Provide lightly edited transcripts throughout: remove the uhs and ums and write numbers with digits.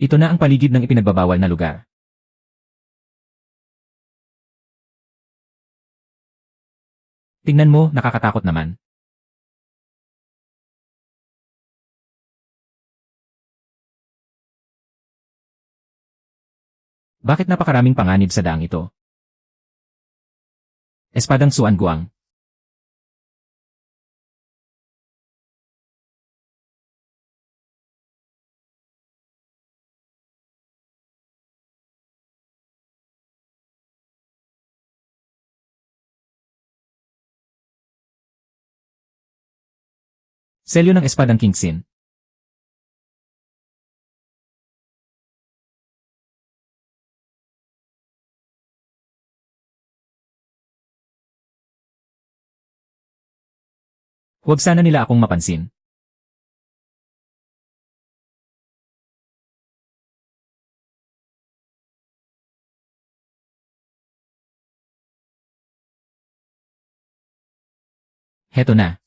Ito na ang paligid ng ipinagbabawal na lugar. Tingnan mo, nakakatakot naman. Bakit napakaraming panganib sa daang ito? Espadang Suan Guang. Selyo ng Espadang Kingsin. Huwag sana nila akong mapansin. Heto na.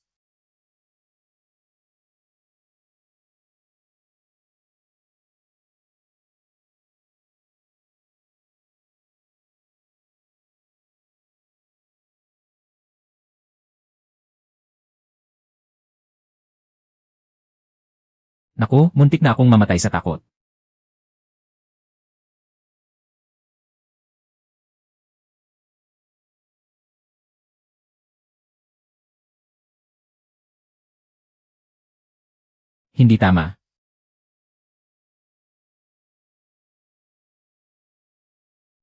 Naku, muntik na akong mamatay sa takot. Hindi tama.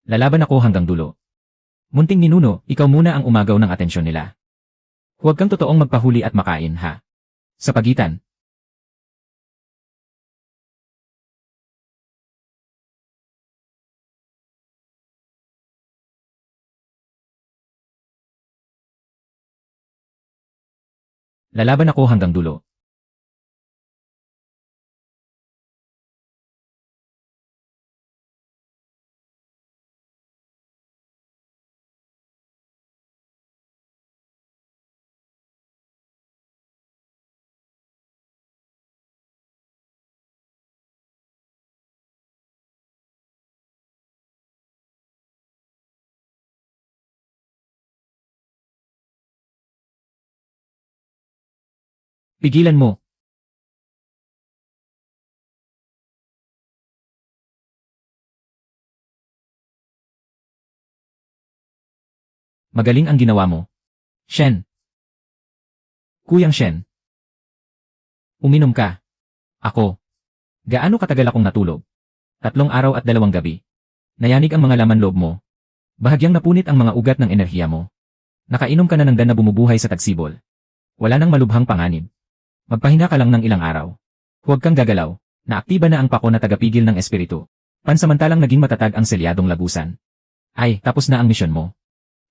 Lalaban ako hanggang dulo. Munting ninuno, ikaw muna ang umagaw ng atensyon nila. Huwag kang totoong magpahuli at makain, ha? Sa pagitan. Lalaban ako hanggang dulo. Pigilan mo. Magaling ang ginawa mo. Shen. Kuyang Shen. Uminom ka. Ako. Gaano katagal akong natulog? 3 araw at 2 gabi. Nayanig ang mga laman loob mo. Bahagyang napunit ang mga ugat ng enerhiya mo. Nakainom ka na ng dan na bumubuhay sa tagsibol. Wala nang malubhang panganib. Magpahinga ka lang ng ilang araw. Huwag kang gagalaw. Naaktiba na ang pako na tagapigil ng espiritu. Pansamantalang naging matatag ang selyadong lagusan. Ay, tapos na ang misyon mo.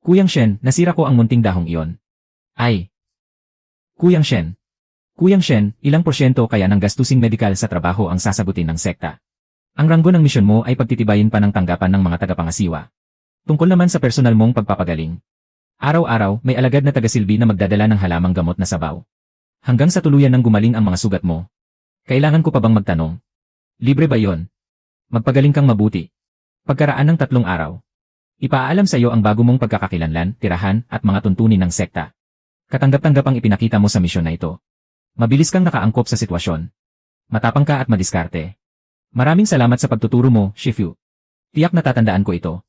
Kuyang Shen, nasira ko ang munting dahong iyon. Ay. Kuyang Shen. Kuyang Shen, ilang porsyento kaya ng gastusing medikal sa trabaho ang sasagutin ng sekta? Ang ranggo ng misyon mo ay pagtitibayin pa ng tanggapan ng mga tagapangasiwa. Tungkol naman sa personal mong pagpapagaling. Araw-araw, may alagad na tagasilbi na magdadala ng halamang gamot na sabaw. Hanggang sa tuluyan ng gumaling ang mga sugat mo. Kailangan ko pa bang magtanong? Libre ba yon? Magpagaling kang mabuti. Pagkaraan ng 3 araw. Ipaalam sa iyo ang bago mong pagkakakilanlan, tirahan, at mga tuntunin ng sekta. Katanggap-tanggap ang ipinakita mo sa misyon na ito. Mabilis kang nakaangkop sa sitwasyon. Matapang ka at madiskarte. Maraming salamat sa pagtuturo mo, Shifu. Tiyak na tatandaan ko ito.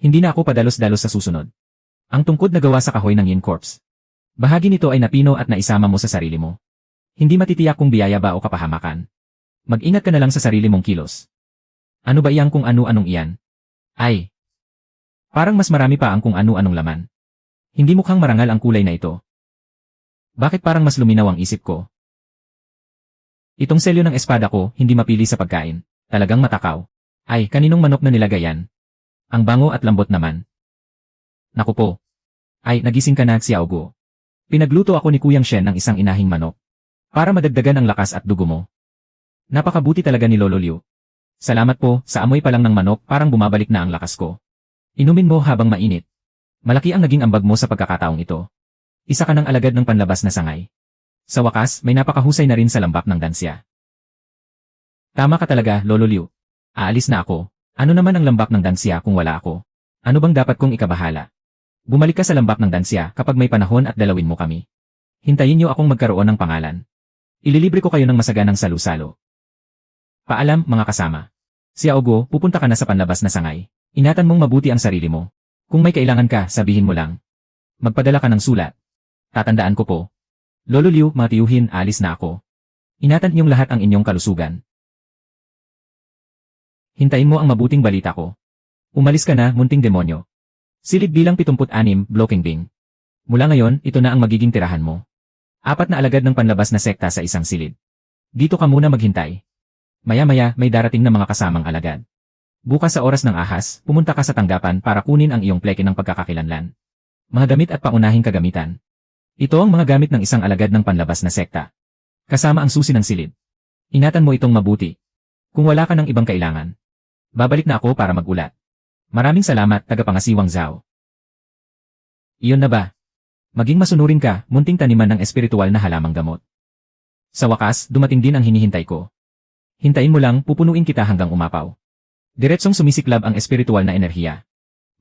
Hindi na ako padalos-dalos sa susunod. Ang tungkod na gawa sa kahoy ng Yin Corps. Bahagi nito ay napino at naisama mo sa sarili mo. Hindi matitiyak kung biyaya ba o kapahamakan. Mag-ingat ka na lang sa sarili mong kilos. Ano ba iyang kung ano-anong iyan? Ay. Parang mas marami pa ang kung ano-anong laman. Hindi mukhang marangal ang kulay na ito. Bakit parang mas luminaw ang isip ko? Itong selyo ng espada ko, hindi mapili sa pagkain. Talagang matakaw. Ay, kaninong manok na nilagay yan? Ang bango at lambot naman. Naku po. Ay, nagising ka na, Xiao Guo. Pinagluto ako ni Kuyang Shen ng isang inahing manok. Para madagdagan ang lakas at dugo mo. Napakabuti talaga ni Lolo Liu. Salamat po, sa amoy pa lang ng manok parang bumabalik na ang lakas ko. Inumin mo habang mainit. Malaki ang naging ambag mo sa pagkakataong ito. Isa ka ng alagad ng panlabas na sangay. Sa wakas, may napakahusay na rin sa lambak ng dansya. Tama ka talaga, Lolo Liu. Aalis na ako. Ano naman ang lambak ng Dansya kung wala ako? Ano bang dapat kong ikabahala? Bumalik ka sa lambak ng Dansya kapag may panahon at dalawin mo kami. Hintayin niyo akong magkaroon ng pangalan. Ililibre ko kayo ng masaganang salu-salo. Paalam, mga kasama. Xiaoguo, pupunta ka na sa panlabas na sangay. Ingatan mong mabuti ang sarili mo. Kung may kailangan ka, sabihin mo lang. Magpadala ka ng sulat. Tatandaan ko po. Lolo Liu, mga tiyuhin, alis na ako. Ingatan niyong lahat ang inyong kalusugan. Hintayin mo ang mabuting balita ko. Umalis ka na, munting demonyo. Silid bilang 76, Blocking Bing. Mula ngayon, ito na ang magiging tirahan mo. 4 na alagad ng panlabas na sekta sa isang silid. Dito ka muna maghintay. Maya-maya, may darating na mga kasamang alagad. Bukas sa oras ng ahas, pumunta ka sa tanggapan para kunin ang iyong pleke ng pagkakakilanlan. Mga damit at paunahing kagamitan. Ito ang mga gamit ng isang alagad ng panlabas na sekta. Kasama ang susi ng silid. Ingatan mo itong mabuti. Kung wala ka ng ibang kailangan, babalik na ako para mag-ulat. Maraming salamat, tagapangasiwang Zhao. Iyon na ba? Maging masunurin ka, munting taniman ng espiritual na halamang gamot. Sa wakas, dumating din ang hinihintay ko. Hintayin mo lang, pupunuin kita hanggang umapaw. Diretsong sumisiklab ang espiritual na enerhiya.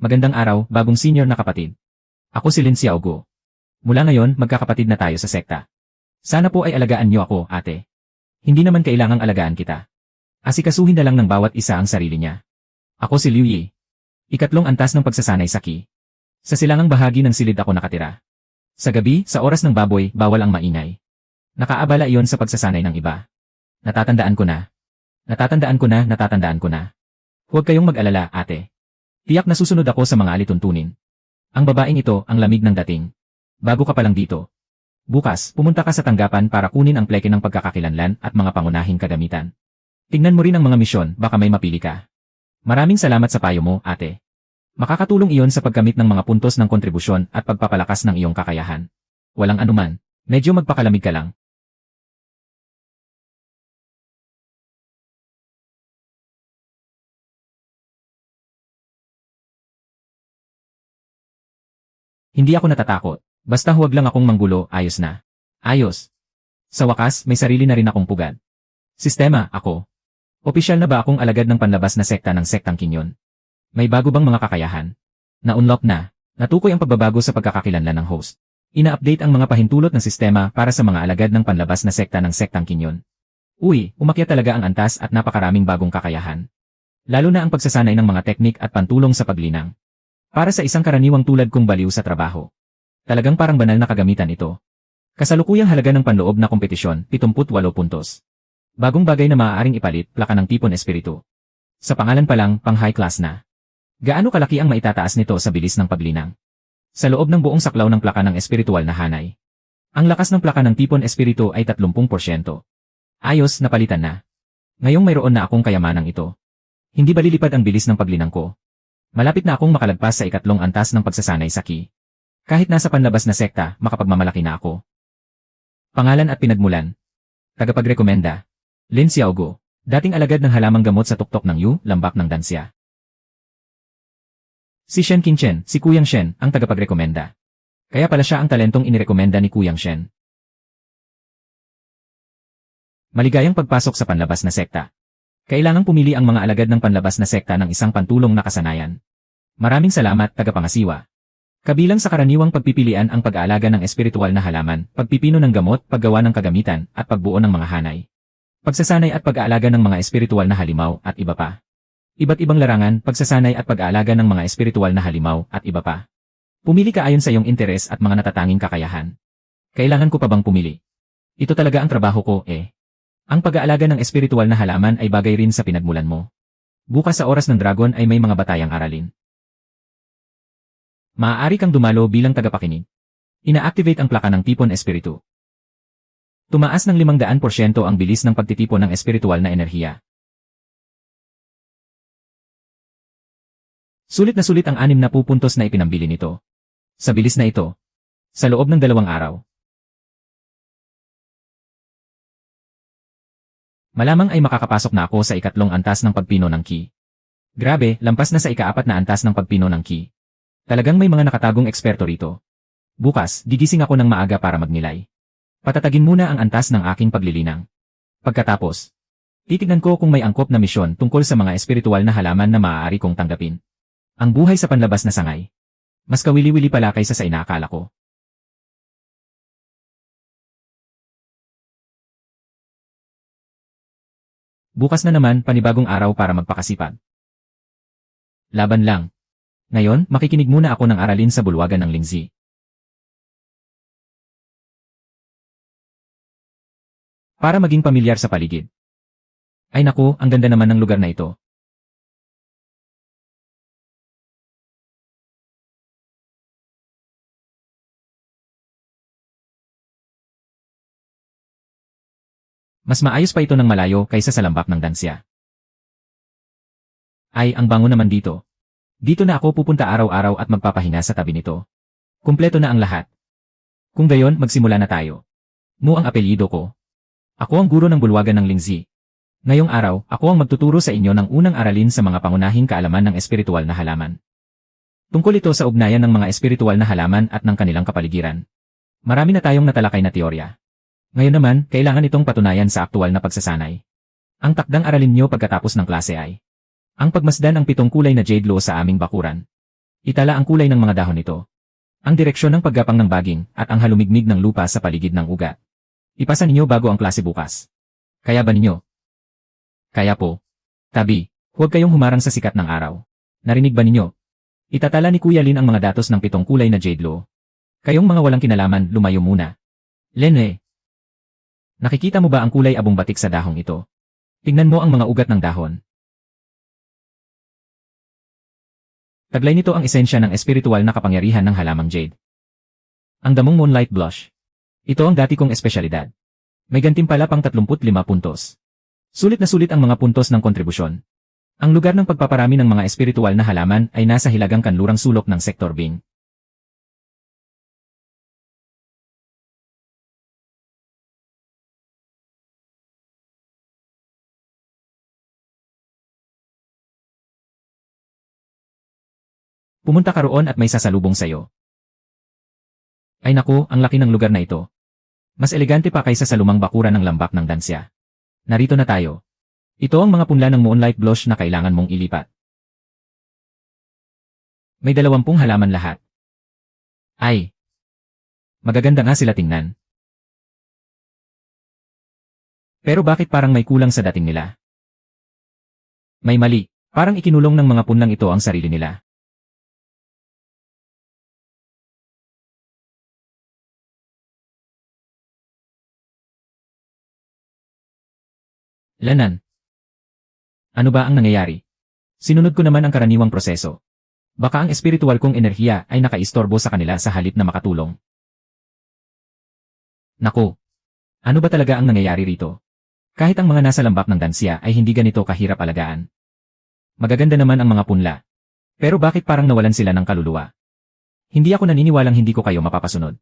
Magandang araw, bagong senior na kapatid. Ako si Lin Xiaoguo. Mula ngayon, magkakapatid na tayo sa sekta. Sana po ay alagaan niyo ako, ate. Hindi naman kailangang alagaan kita. Asikasuhin na lang ng bawat isa ang sarili niya. Ako si Liu Yi. 3 antas ng pagsasanay sa Qi. Sa silangang bahagi ng silid ako nakatira. Sa gabi, sa oras ng baboy, bawal ang maingay. Nakaabala iyon sa pagsasanay ng iba. Natatandaan ko na. Natatandaan ko na. Huwag kayong mag-alala, ate. Tiyak na susunod ako sa mga alituntunin. Ang babaeng ito, ang lamig ng dating. Bago ka pa lang dito. Bukas, pumunta ka sa tanggapan para kunin ang pleke ng pagkakakilanlan at mga pangunahing kagamitan. Tingnan mo rin ang mga misyon, baka may mapili ka. Maraming salamat sa payo mo, ate. Makakatulong iyon sa pagkamit ng mga puntos ng kontribusyon at pagpapalakas ng iyong kakayahan. Walang anuman, medyo magpakalamig ka lang. Hindi ako natatakot. Basta huwag lang akong manggulo, ayos na. Ayos. Sa wakas, may sarili na rin akong pugad. Sistema, ako. Opisyal na ba akong alagad ng panlabas na sekta ng sektang Kinyon? May bago bang mga kakayahan? Na-unlock na. Natukoy ang pagbabago sa pagkakakilanlan ng host. Ina-update ang mga pahintulot ng sistema para sa mga alagad ng panlabas na sekta ng sektang Kinyon. Uy, umakyat talaga ang antas at napakaraming bagong kakayahan. Lalo na ang pagsasanay ng mga teknik at pantulong sa paglinang. Para sa isang karaniwang tulad kong baliw sa trabaho. Talagang parang banal na kagamitan ito. Kasalukuyang halaga ng panloob na kompetisyon, 78 puntos. Bagong bagay na maaaring ipalit, plaka ng tipon espiritu. Sa pangalan pa lang, pang high class na. Gaano kalaki ang maitataas nito sa bilis ng paglinang? Sa loob ng buong saklaw ng plaka ng espiritual na hanay. Ang lakas ng plaka ng tipon espiritu ay 30%. Ayos, napalitan na. Ngayong mayroon na akong kayamanang ito. Hindi ba lilipad ang bilis ng paglinang ko? Malapit na akong makalagpas sa 2 antas ng pagsasanay sa Qi. Kahit nasa panlabas na sekta, makapagmamalaki na ako. Pangalan at pinagmulan. Tagapagrekomenda. Lin Xiaoguo, dating alagad ng halamang gamot sa tuktok ng Yu, lambak ng Dansya. Si Shen Qingchen, si Kuyang Shen, ang tagapagrekomenda. Kaya pala siya ang talentong inirekomenda ni Kuyang Shen. Maligayang pagpasok sa panlabas na sekta. Kailangang pumili ang mga alagad ng panlabas na sekta ng isang pantulong na kasanayan. Maraming salamat, tagapangasiwa. Kabilang sa karaniwang pagpipilian ang pag-aalaga ng espiritual na halaman, pagpipino ng gamot, paggawa ng kagamitan, at pagbuo ng mga hanay. Pagsasanay at pag-aalaga ng mga espiritual na halimaw, at iba pa. Iba't ibang larangan, pagsasanay at pag-aalaga ng mga espiritual na halimaw, at iba pa. Pumili ka ayon sa iyong interes at mga natatanging kakayahan. Kailangan ko pa bang pumili? Ito talaga ang trabaho ko, eh. Ang pag-aalaga ng espiritual na halaman ay bagay rin sa pinagmulan mo. Bukas sa oras ng dragon ay may mga batayang aralin. Maaari kang dumalo bilang tagapakinig. Ina-activate ang plaka ng tipon espiritu. Tumaas ng 500% ang bilis ng pagtitipon ng espiritual na enerhiya. Sulit na sulit ang 60 puntos na ipinambili nito. Sa bilis na ito. Sa loob ng 2 araw. Malamang ay makakapasok na ako sa 3 antas ng pagpino ng Qi. Grabe, lampas na sa 4 na antas ng pagpino ng Qi. Talagang may mga nakatagong eksperto rito. Bukas, gigising ako ng maaga para magnilay. Patatagin muna ang antas ng aking paglilinang. Pagkatapos, Titignan ko kung may angkop na misyon tungkol sa mga espiritual na halaman na maaari kong tanggapin. Ang buhay sa panlabas na sangay. Mas kawili-wili pala kaysa sa inaakala ko. Bukas na naman panibagong araw para magpakasipag. Laban lang. Ngayon, makikinig muna ako ng aralin sa bulwagan ng Lingzi. Para maging pamilyar sa paligid. Ay naku, ang ganda naman ng lugar na ito. Mas maayos pa ito ng malayo kaysa sa lambak ng Dansya. Ay, ang bango naman dito. Dito na ako pupunta araw-araw at magpapahinga sa tabi nito. Kumpleto na ang lahat. Kung gayon, magsimula na tayo. Mu ang apelyido ko. Ako ang guro ng bulwagan ng Lingzi. Ngayong araw, ako ang magtuturo sa inyo ng unang aralin sa mga pangunahing kaalaman ng espiritual na halaman. Tungkol ito sa ugnayan ng mga espiritual na halaman at ng kanilang kapaligiran. Marami na tayong natalakay na teorya. Ngayon naman, kailangan itong patunayan sa aktual na pagsasanay. Ang takdang aralin nyo pagkatapos ng klase ay ang pagmasdan ang 7 kulay na jade law sa aming bakuran. Itala ang kulay ng mga dahon nito. Ang direksyon ng paggapang ng baging at ang halumigmig ng lupa sa paligid ng ugat. Ipasa ninyo bago ang klase bukas. Kaya ba ninyo? Kaya po. Tabi, huwag kayong humarang sa sikat ng araw. Narinig ba ninyo? Itatala ni Kuya Lin ang mga datos ng 7 kulay na jade law. Kayong mga walang kinalaman, lumayo muna. Lene. Nakikita mo ba ang kulay abong batik sa dahong ito? Tingnan mo ang mga ugat ng dahon. Taglay nito ang esensya ng espiritual na kapangyarihan ng halamang jade. Ang damong moonlight blush. Ito ang dati kong espesyalidad. May gantimpala pang 35 puntos. Sulit na sulit ang mga puntos ng kontribusyon. Ang lugar ng pagpaparami ng mga espiritual na halaman ay nasa hilagang kanlurang sulok ng Sektor Bing. Pumunta ka roon at may sasalubong sayo. Ay naku, ang laki ng lugar na ito. Mas elegante pa kaysa sa lumang bakuran ng lambak ng Dansya. Narito na tayo. Ito ang mga punla ng moonlight blush na kailangan mong ilipat. May 20 halaman lahat. Ay! Magaganda nga sila tingnan. Pero bakit parang may kulang sa dating nila? May mali. Parang ikinulong ng mga punlang ito ang sarili nila. Lanan. Ano ba ang nangyayari? Sinunod ko naman ang karaniwang proseso. Baka ang espiritual kong enerhiya ay nakaistorbo sa kanila sa halip na makatulong. Naku! Ano ba talaga ang nangyayari rito? Kahit ang mga nasa lambak ng Dansya ay hindi ganito kahirap alagaan. Magaganda naman ang mga punla. Pero bakit parang nawalan sila ng kaluluwa? Hindi ako naniniwalang hindi ko kayo mapapasunod.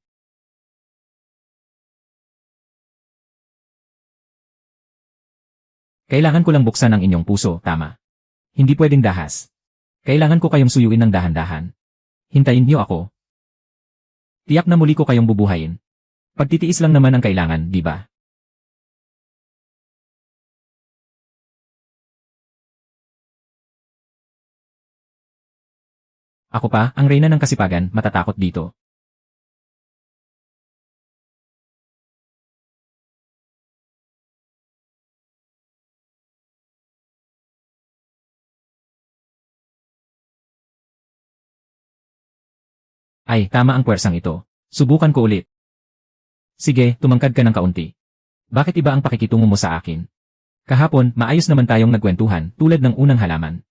Kailangan ko lang buksan ang inyong puso, tama. Hindi pwedeng dahas. Kailangan ko kayong suyuin ng dahan-dahan. Hintayin niyo ako. Tiyak na muli ko kayong bubuhayin. Pagtitiis lang naman ang kailangan, di ba? Ako pa, ang reyna ng kasipagan, matatakot dito. Ay, tama ang puwersang ito. Subukan ko ulit. Sige, tumangkad ka ng kaunti. Bakit iba ang pakikitungo mo sa akin? Kahapon, maayos naman tayong nagkwentuhan, tulad ng unang halaman.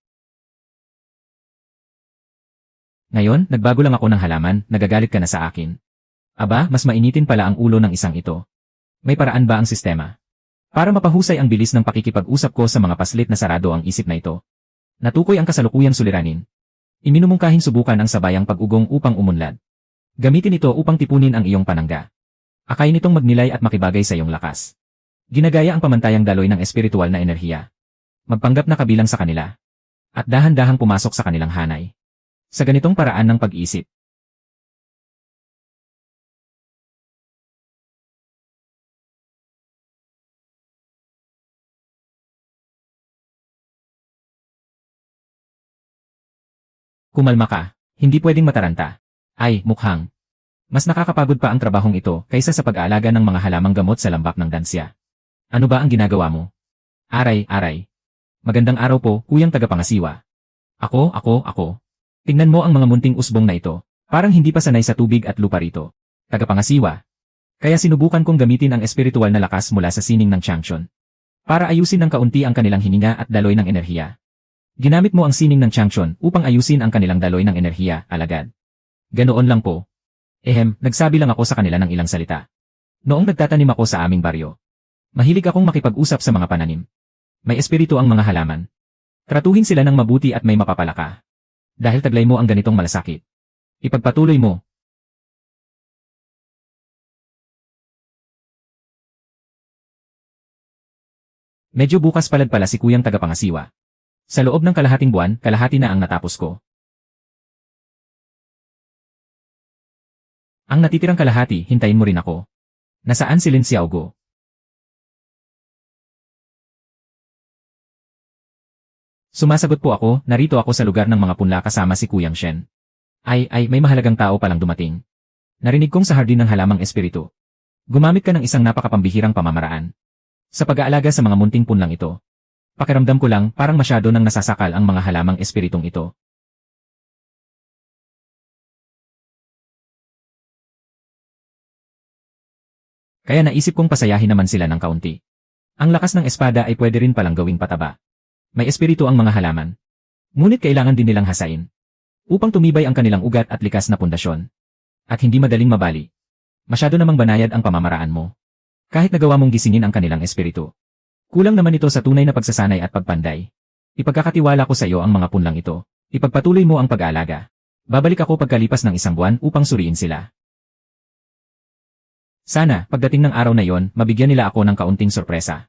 Ngayon, nagbago lang ako ng halaman, nagagalit ka na sa akin. Aba, mas mainitin pala ang ulo ng isang ito. May paraan ba ang sistema? Para mapahusay ang bilis ng pakikipag-usap ko sa mga paslit na sarado ang isip na ito. Natukoy ang kasalukuyang suliranin. Iminumungkahing subukan ang sabayang pag-ugong upang umunlad. Gamitin ito upang tipunin ang iyong panangga. Akayin nitong magnilay at makibagay sa iyong lakas. Ginagaya ang pamantayang daloy ng espiritual na enerhiya. Magpanggap na kabilang sa kanila. At dahan-dahang pumasok sa kanilang hanay. Sa ganitong paraan ng pag-iisip, Kumalma ka. Hindi pwedeng mataranta. Ay, mukhang. Mas nakakapagod pa ang trabahong ito kaysa sa pag-aalaga ng mga halamang gamot sa lambak ng dansya. Ano ba ang ginagawa mo? Aray, aray. Magandang araw po, kuyang tagapangasiwa. Ako. Tingnan mo ang mga munting usbong na ito. Parang hindi pa sanay sa tubig at lupa rito. Tagapangasiwa. Kaya sinubukan kong gamitin ang espiritual na lakas mula sa sining ng Changchun. Para ayusin ng kaunti ang kanilang hininga at daloy ng enerhiya. Ginamit mo ang sining ng Changchun upang ayusin ang kanilang daloy ng enerhiya, alagad. Ganoon lang po. Nagsabi lang ako sa kanila ng ilang salita. Noong nagtatanim ako sa aming baryo. Mahilig akong makipag-usap sa mga pananim. May espiritu ang mga halaman. Tratuhin sila ng mabuti at may mapapala ka. Dahil taglay mo ang ganitong malasakit. Ipagpatuloy mo. Medyo bukas palad pala si kuyang tagapangasiwa. Sa loob ng kalahating buwan, kalahati na ang natapos ko. Ang natitirang kalahati, hintayin mo rin ako. Nasaan si Lin Xiaogo? Sumasagot po ako, narito ako sa lugar ng mga punla kasama si Kuyang Shen. Ay, may mahalagang tao palang dumating. Narinig kong sa hardin ng halamang espiritu. Gumamit ka ng isang napakapambihirang pamamaraan. Sa pag-aalaga sa mga munting punlang ito. Pakiramdam ko lang, parang masyado nang nasasakal ang mga halamang espiritong ito. Kaya naisip kong pasayahin naman sila ng kaunti. Ang lakas ng espada ay pwede rin palang gawing pataba. May espiritu ang mga halaman. Ngunit kailangan din nilang hasain. Upang tumibay ang kanilang ugat at likas na pundasyon. At hindi madaling mabali. Masyado namang banayad ang pamamaraan mo. Kahit nagawa mong gisingin ang kanilang espiritu. Kulang naman ito sa tunay na pagsasanay at pagpanday. Ipagkakatiwala ko sa iyo ang mga punlang ito. Ipagpatuloy mo ang pag-aalaga. Babalik ako pagkalipas ng isang buwan upang suriin sila. Sana, pagdating ng araw na yon, mabigyan nila ako ng kaunting sorpresa.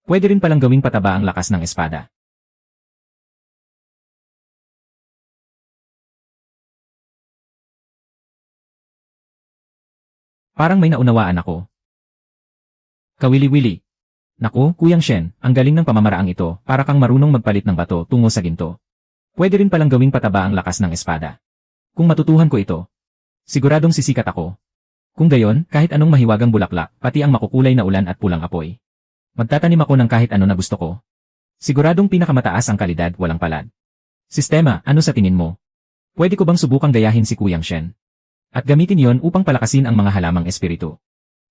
Pwede rin palang gawing pataba ang lakas ng espada. Parang may naunawaan ako. Kawili-wili. Naku, Kuyang Shen, ang galing ng pamamaraang ito, para kang marunong magpalit ng bato tungo sa ginto. Pwede rin palang gawing pataba ang lakas ng espada. Kung matutuhan ko ito, siguradong sisikat ako. Kung gayon, kahit anong mahiwagang bulaklak, pati ang makukulay na ulan at pulang apoy. Magtatanim ako ng kahit ano na gusto ko. Siguradong pinakamataas ang kalidad, walang palad. Sistema, ano sa tingin mo? Pwede ko bang subukang gayahin si Kuyang Shen? At gamitin yon upang palakasin ang mga halamang espiritu.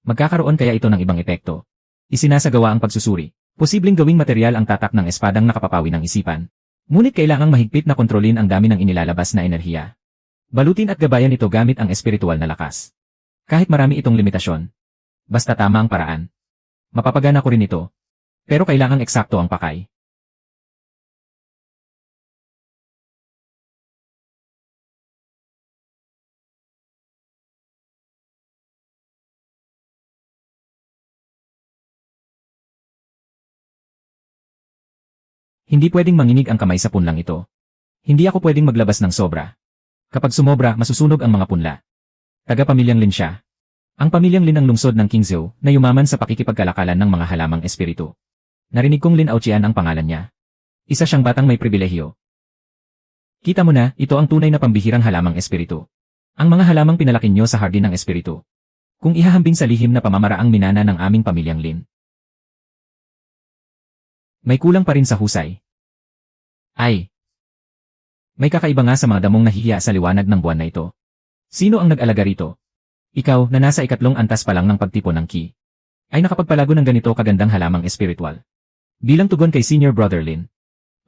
Magkakaroon kaya ito ng ibang epekto? Isinasagawa ang pagsusuri. Posibleng gawing material ang tatak ng espadang nakapapawi ng isipan. Ngunit kailangang mahigpit na kontrolin ang dami ng inilalabas na enerhiya. Balutin at gabayan ito gamit ang espiritual na lakas. Kahit marami itong limitasyon. Basta tama ang paraan. Mapapagana ko rin ito. Pero kailangang eksakto ang pakay. Hindi pwedeng manginig ang kamay sa punlang ito. Hindi ako pwedeng maglabas ng sobra. Kapag sumobra, masusunog ang mga punla. Taga-pamilyang Lin siya. Ang pamilyang Lin ang lungsod ng Qingzhou na yumaman sa pakikipagkalakalan ng mga halamang espiritu. Narinig kong Lin Aoqian ang pangalan niya. Isa siyang batang may pribilehyo. Kita mo na, ito ang tunay na pambihirang halamang espiritu. Ang mga halamang pinalaki niyo sa hardin ng espiritu. Kung ihahambing sa lihim na pamamaraang minana ng aming pamilyang Lin. May kulang pa rin sa husay. Ay! May kakaiba nga sa mga damong nahihiya sa liwanag ng buwan na ito. Sino ang nag-alaga rito? Ikaw na nasa ikatlong antas pa lang ng pagtipon ng ki. Ay nakapagpalago ng ganito kagandang halamang espiritual. Bilang tugon kay Senior Brother Lin.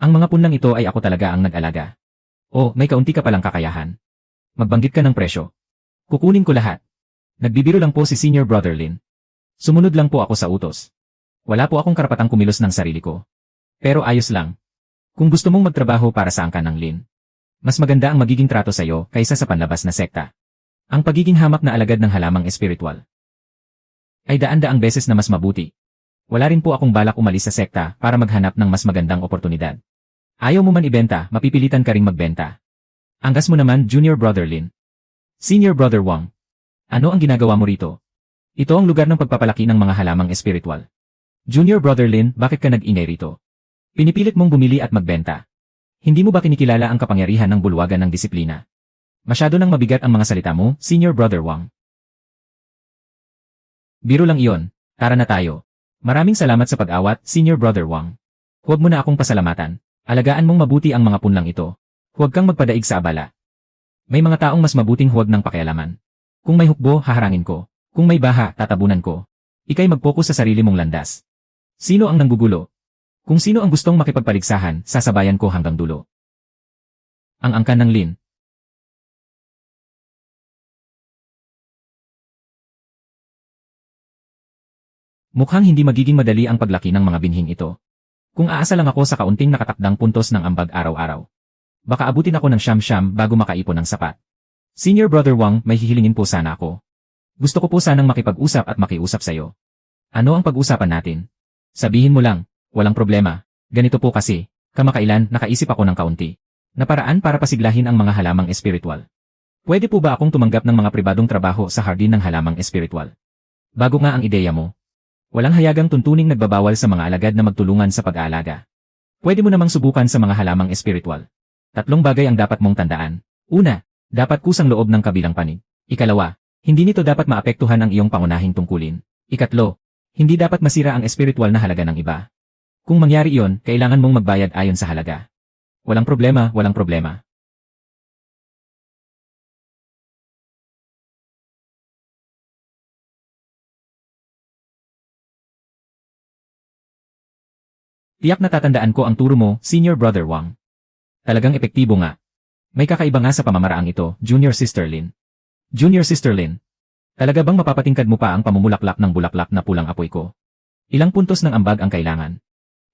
Ang mga punlang ito ay ako talaga ang nag-alaga. O, may kaunti ka palang kakayahan. Magbanggit ka ng presyo. Kukunin ko lahat. Nagbibiro lang po si Senior Brother Lin. Sumunod lang po ako sa utos. Wala po akong karapatang kumilos ng sarili ko. Pero ayos lang. Kung gusto mong magtrabaho para sa angkan ng Lin. Mas maganda ang magiging trato sa iyo kaysa sa panlabas na sekta. Ang pagiging hamak na alagad ng halamang espiritual ay daan-daang beses na mas mabuti. Wala rin po akong balak umalis sa sekta para maghanap ng mas magandang oportunidad. Ayaw mo man ibenta, mapipilitan ka ring magbenta. Anggas mo naman, Junior Brother Lin. Senior Brother Wang. Ano ang ginagawa mo rito? Ito ang lugar ng pagpapalaki ng mga halamang espiritual. Junior Brother Lin, bakit ka nag-ingay rito? Pinipilit mong bumili at magbenta. Hindi mo ba kinikilala ang kapangyarihan ng bulwagan ng disiplina? Masyado nang mabigat ang mga salita mo, Senior Brother Wang. Biro lang iyon. Tara na tayo. Maraming salamat sa pag-awat, Senior Brother Wang. Huwag mo na akong pasalamatan. Alagaan mong mabuti ang mga punlang ito. Huwag kang magpadaig sa abala. May mga taong mas mabuting huwag ng pakialaman. Kung may hukbo, haharangin ko. Kung may baha, tatabunan ko. Ika'y mag-focus sa sarili mong landas. Sino ang nanggugulo? Kung sino ang gustong makipagpaligsahan, sasabayan ko hanggang dulo. Ang angkan ng Lin. Mukhang hindi magiging madali ang paglaki ng mga binhing ito. Kung aasa lang ako sa kaunting nakatakdang puntos ng ambag araw-araw. Baka abutin ako ng siyam-siyam bago makaipon ng sapat. Senior Brother Wang, may hihilingin po sana ako. Gusto ko po sanang makipag-usap at makiusap sa'yo. Ano ang pag-usapan natin? Sabihin mo lang, walang problema. Ganito po kasi, kamakailan nakaisip ako ng kaunti. Na paraan para pasiglahin ang mga halamang espiritual. Pwede po ba akong tumanggap ng mga pribadong trabaho sa hardin ng halamang espiritual? Bago nga ang ideya mo. Walang hayagang tuntuning nagbabawal sa mga alagad na magtulungan sa pag-aalaga. Pwede mo namang subukan sa mga halamang espiritual. 3 bagay ang dapat mong tandaan. Una, dapat kusang loob ng kabilang panig. Ikalawa, hindi nito dapat maapektuhan ang iyong pangunahing tungkulin. Ikatlo, hindi dapat masira ang espiritual na halaga ng iba. Kung mangyari iyon, kailangan mong magbayad ayon sa halaga. Walang problema, walang problema. Tiyak na tatandaan ko ang turo mo, Senior Brother Wang. Talagang epektibo nga. May kakaiba nga sa pamamaraang ito, Junior Sister Lin. Junior Sister Lin, talaga bang mapapatingkad mo pa ang pamumulaklak ng bulaklak na pulang apoy ko? Ilang puntos ng ambag ang kailangan?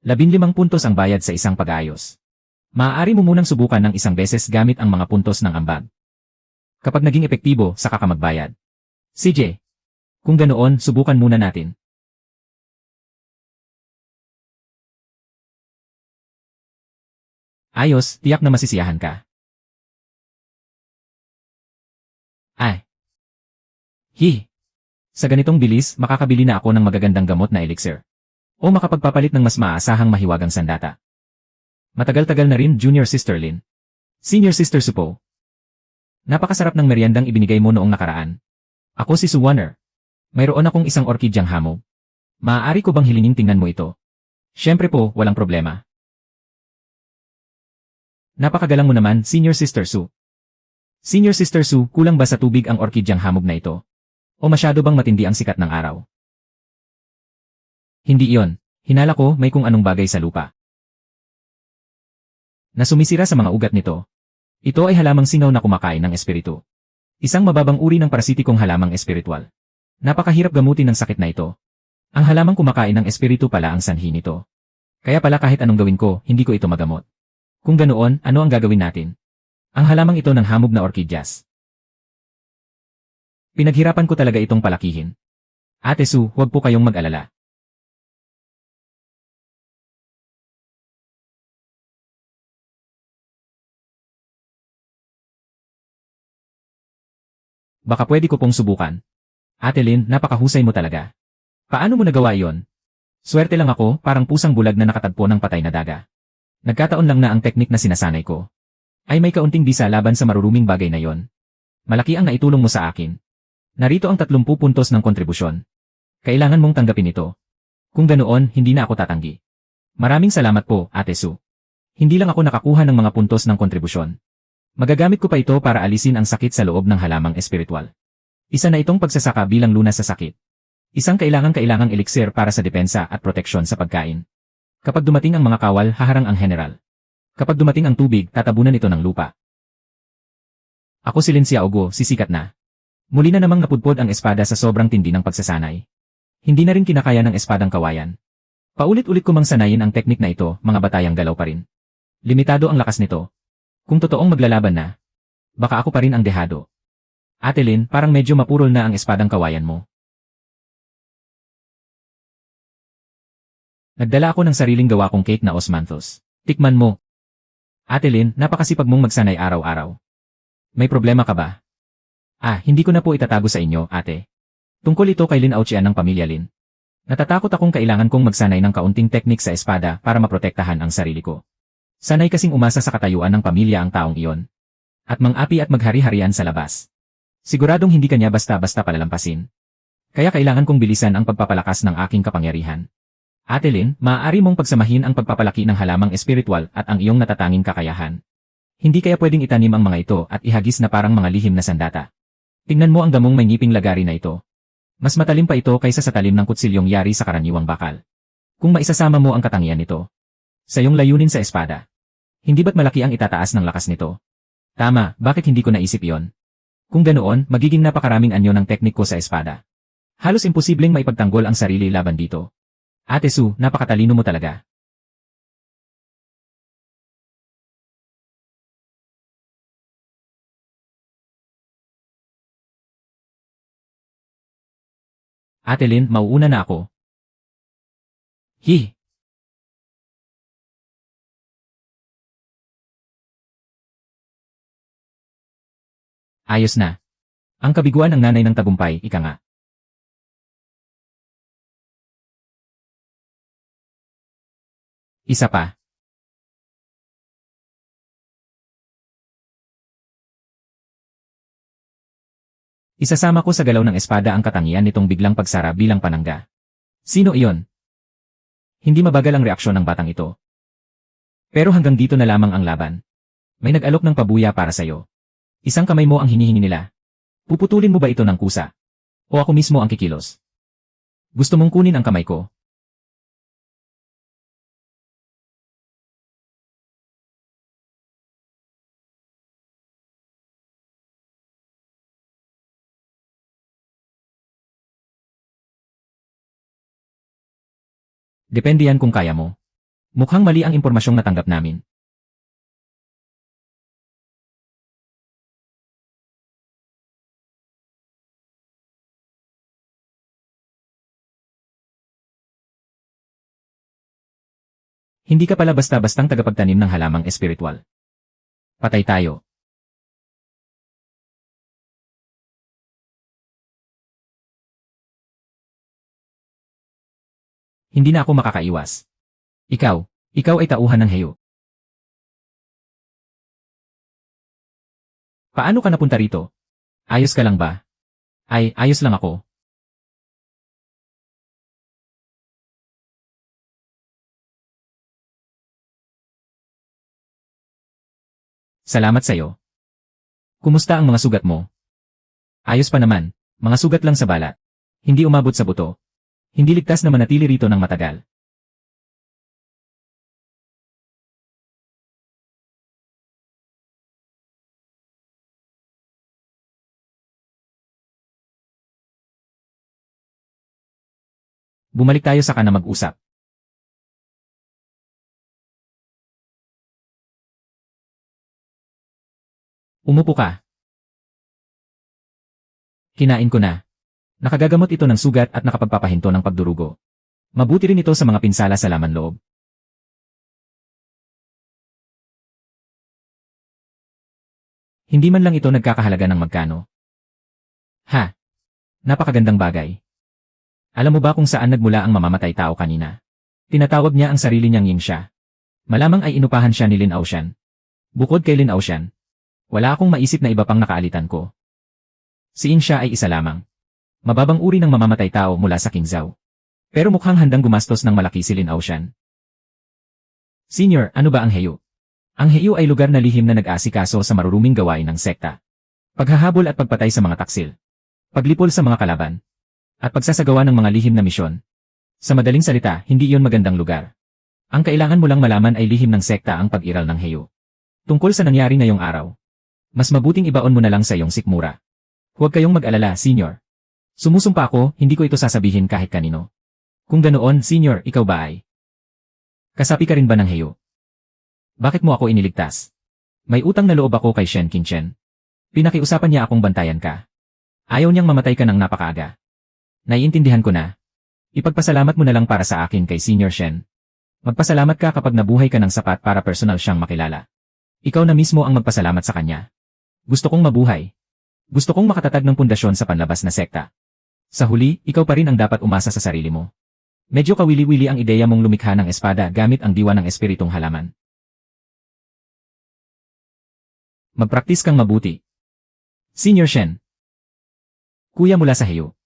15 puntos ang bayad sa isang pag-aayos. Maaari mo munang subukan ng isang beses gamit ang mga puntos ng ambag. Kapag naging epektibo, saka ka magbayad. CJ, kung ganoon, subukan muna natin. Ayos, tiyak na masisiyahan ka. Ay. Sa ganitong bilis, makakabili na ako ng magagandang gamot na elixir. O makapagpapalit ng mas maaasahang mahiwagang sandata. Matagal-tagal na rin, Junior Sister Lin. Senior Sister Supo. Napakasarap ng meriendang ibinigay mo noong nakaraan. Ako si Suwaner. Mayroon akong isang orkidyang hamog. Maaari ko bang hilingin tingnan mo ito? Siyempre po, walang problema. Napakagalang mo naman, Senior Sister Su. Senior Sister Su, kulang ba sa tubig ang orkidyang hamog na ito? O masyado bang matindi ang sikat ng araw? Hindi iyon. Hinala ko may kung anong bagay sa lupa. Na sumisira sa mga ugat nito. Ito ay halamang singaw na kumakain ng espiritu. Isang mababang uri ng parasitikong halamang espiritual. Napakahirap gamutin ng sakit na ito. Ang halamang kumakain ng espiritu pala ang sanhi nito. Kaya pala kahit anong gawin ko, hindi ko ito magamot. Kung ganoon, ano ang gagawin natin? Ang halamang ito ng hamog na orkidyas. Pinaghirapan ko talaga itong palakihin. Ate Su, huwag po kayong mag-alala. Baka pwede ko pong subukan. Ate Lin, napakahusay mo talaga. Paano mo nagawa iyon? Swerte lang ako, parang pusang bulag na nakatagpo ng patay na daga. Nagkataon lang na ang teknik na sinasanay ko ay may kaunting bisa laban sa maruruming bagay na yon. Malaki ang naitulong mo sa akin. Narito ang 30 puntos ng kontribusyon. Kailangan mong tanggapin ito. Kung ganoon, hindi na ako tatanggi. Maraming salamat po, Ate Su. Hindi lang ako nakakuha ng mga puntos ng kontribusyon. Magagamit ko pa ito para alisin ang sakit sa loob ng halamang espiritual. Isa na itong pagsasaka bilang lunas sa sakit. Isang kailangang elixir para sa depensa at proteksyon sa pagkain. Kapag dumating ang mga kawal, haharang ang general. Kapag dumating ang tubig, tatabunan ito ng lupa. Ako si Lin Xiaoguo, sisikat na. Muli na namang napudpod ang espada sa sobrang tindi ng pagsasanay. Hindi na rin kinakaya ng espadang kawayan. Paulit-ulit ko mang sanayin ang teknik na ito, mga batayang galaw pa rin. Limitado ang lakas nito. Kung totoong maglalaban na, baka ako pa rin ang dehado. Ate Lin, parang medyo mapurol na ang espadang kawayan mo. Nagdala ako ng sariling gawa kong cake na osmanthus. Tikman mo. Ate Lin, napakasipag mong magsanay araw-araw. May problema ka ba? Hindi ko na po itatago sa inyo, ate. Tungkol ito kay Lin Aochian ng pamilya Lin. Natatakot akong kailangan kong magsanay ng kaunting teknik sa espada para maprotektahan ang sarili ko. Sanay kasing umasa sa katayuan ng pamilya ang taong iyon. At mang-api at maghari-harian sa labas. Siguradong hindi kanya basta-basta palalampasin. Kaya kailangan kong bilisan ang pagpapalakas ng aking kapangyarihan. Ate Lynn, maaari mong pagsamahin ang pagpapalaki ng halamang espiritual at ang iyong natatanging kakayahan. Hindi kaya pwedeng itanim ang mga ito at ihagis na parang mga lihim na sandata. Tingnan mo ang damong may ngiping lagari na ito. Mas matalim pa ito kaysa sa talim ng kutsilyong yari sa karaniwang bakal. Kung maisasama mo ang katangian nito sa iyong layunin sa espada, hindi ba't malaki ang itataas ng lakas nito? Tama, bakit hindi ko naisip iyon? Kung ganoon, magiging napakaraming anyo ng teknik ko sa espada. Halos imposibleng maipagtanggol ang sarili laban dito. Ate Sue, napakatalino mo talaga. Ate Lynn, mauuna na ako. Hi! Ayos na. Ang kabiguan ng nanay ng tagumpay, ika nga. Isa pa. Isasama ko sa galaw ng espada ang katangian nitong biglang pagsara bilang panangga. Sino iyon? Hindi mabagal ang reaksyon ng batang ito. Pero hanggang dito na lamang ang laban. May nag-alok ng pabuya para sa'yo. Isang kamay mo ang hinihingi nila. Puputulin mo ba ito ng kusa? O ako mismo ang kikilos? Gusto mong kunin ang kamay ko? Depende yan kung kaya mo. Mukhang mali ang impormasyong natanggap namin. Hindi ka pala basta-bastang tagapagtanim ng halamang espiritual. Patay tayo. Hindi na ako makakaiwas. Ikaw ay tauhan ng heyo. Paano ka napunta rito? Ayos ka lang ba? Ay, ayos lang ako. Salamat sa'yo. Kumusta ang mga sugat mo? Ayos pa naman, mga sugat lang sa balat. Hindi umabot sa buto. Hindi ligtas na manatili rito ng matagal. Bumalik tayo sa na mag-usap. Umupo ka. Kinain ko na. Nakagagamot ito ng sugat at nakapagpapahinto ng pagdurugo. Mabuti rin ito sa mga pinsala sa laman loob. Hindi man lang ito nagkakahalaga ng magkano. Ha? Napakagandang bagay. Alam mo ba kung saan nagmula ang mamamatay tao kanina? Tinatawag niya ang sarili niyang Ying siya. Malamang ay inupahan siya ni Lin Aoshan. Bukod kay Lin Aoshan, wala akong maisip na iba pang nakaalitan ko. Si Ying siya ay isa lamang. Mababang uri ng mamamatay tao mula sa Qingzhou. Pero mukhang handang gumastos ng malaki si Lin Aoshan. Senior, ano ba ang heyo? Ang heyo ay lugar na lihim na nag-aasikaso sa maruruming gawain ng sekta. Paghahabol at pagpatay sa mga taksil. Paglipol sa mga kalaban. At pagsasagawa ng mga lihim na misyon. Sa madaling salita, hindi iyon magandang lugar. Ang kailangan mo lang malaman ay lihim ng sekta ang pag-iral ng heyo. Tungkol sa nangyari ngayong araw. Mas mabuting ibaon mo na lang sa iyong sikmura. Huwag kayong mag-alala, senior. Sumusumpa ako, hindi ko ito sasabihin kahit kanino. Kung ganoon, senior, ikaw ba ay? Kasapi ka rin ba ng heyo? Bakit mo ako iniligtas? May utang na loob ako kay Shen Qingchen. Pinakiusapan niya akong bantayan ka. Ayaw niyang mamatay ka ng napakaaga. Naiintindihan ko na. Ipagpasalamat mo na lang para sa akin kay Senior Shen. Magpasalamat ka kapag nabuhay ka ng sapat para personal siyang makilala. Ikaw na mismo ang magpasalamat sa kanya. Gusto kong mabuhay. Gusto kong makatatag ng pundasyon sa panlabas na sekta. Sa huli, ikaw pa rin ang dapat umasa sa sarili mo. Medyo kawili-wili ang ideya mong lumikha ng espada gamit ang diwa ng espiritong halaman. Magpraktis kang mabuti. Senior Shen. Kuya mula sa Heyo.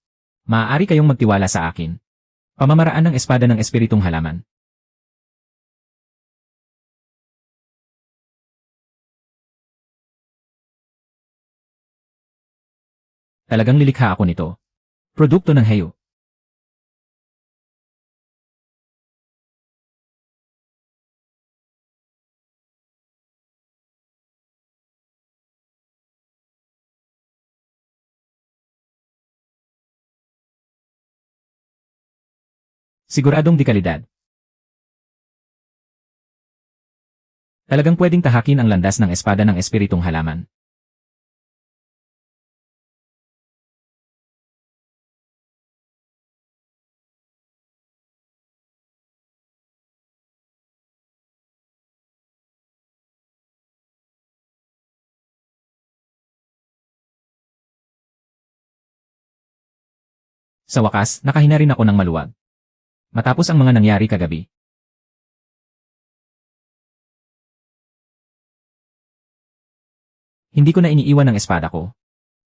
Maaari kayong magtiwala sa akin. Pamamaraan ng espada ng espiritong halaman. Talagang lilikha ako nito. Produkto ng Heyo. Siguradong di kalidad. Talagang pwedeng tahakin ang landas ng espada ng espiritong halaman. Sa wakas, nakahina rin ako ng maluwag. Matapos ang mga nangyari kagabi. Hindi ko na iniiwan ang espada ko.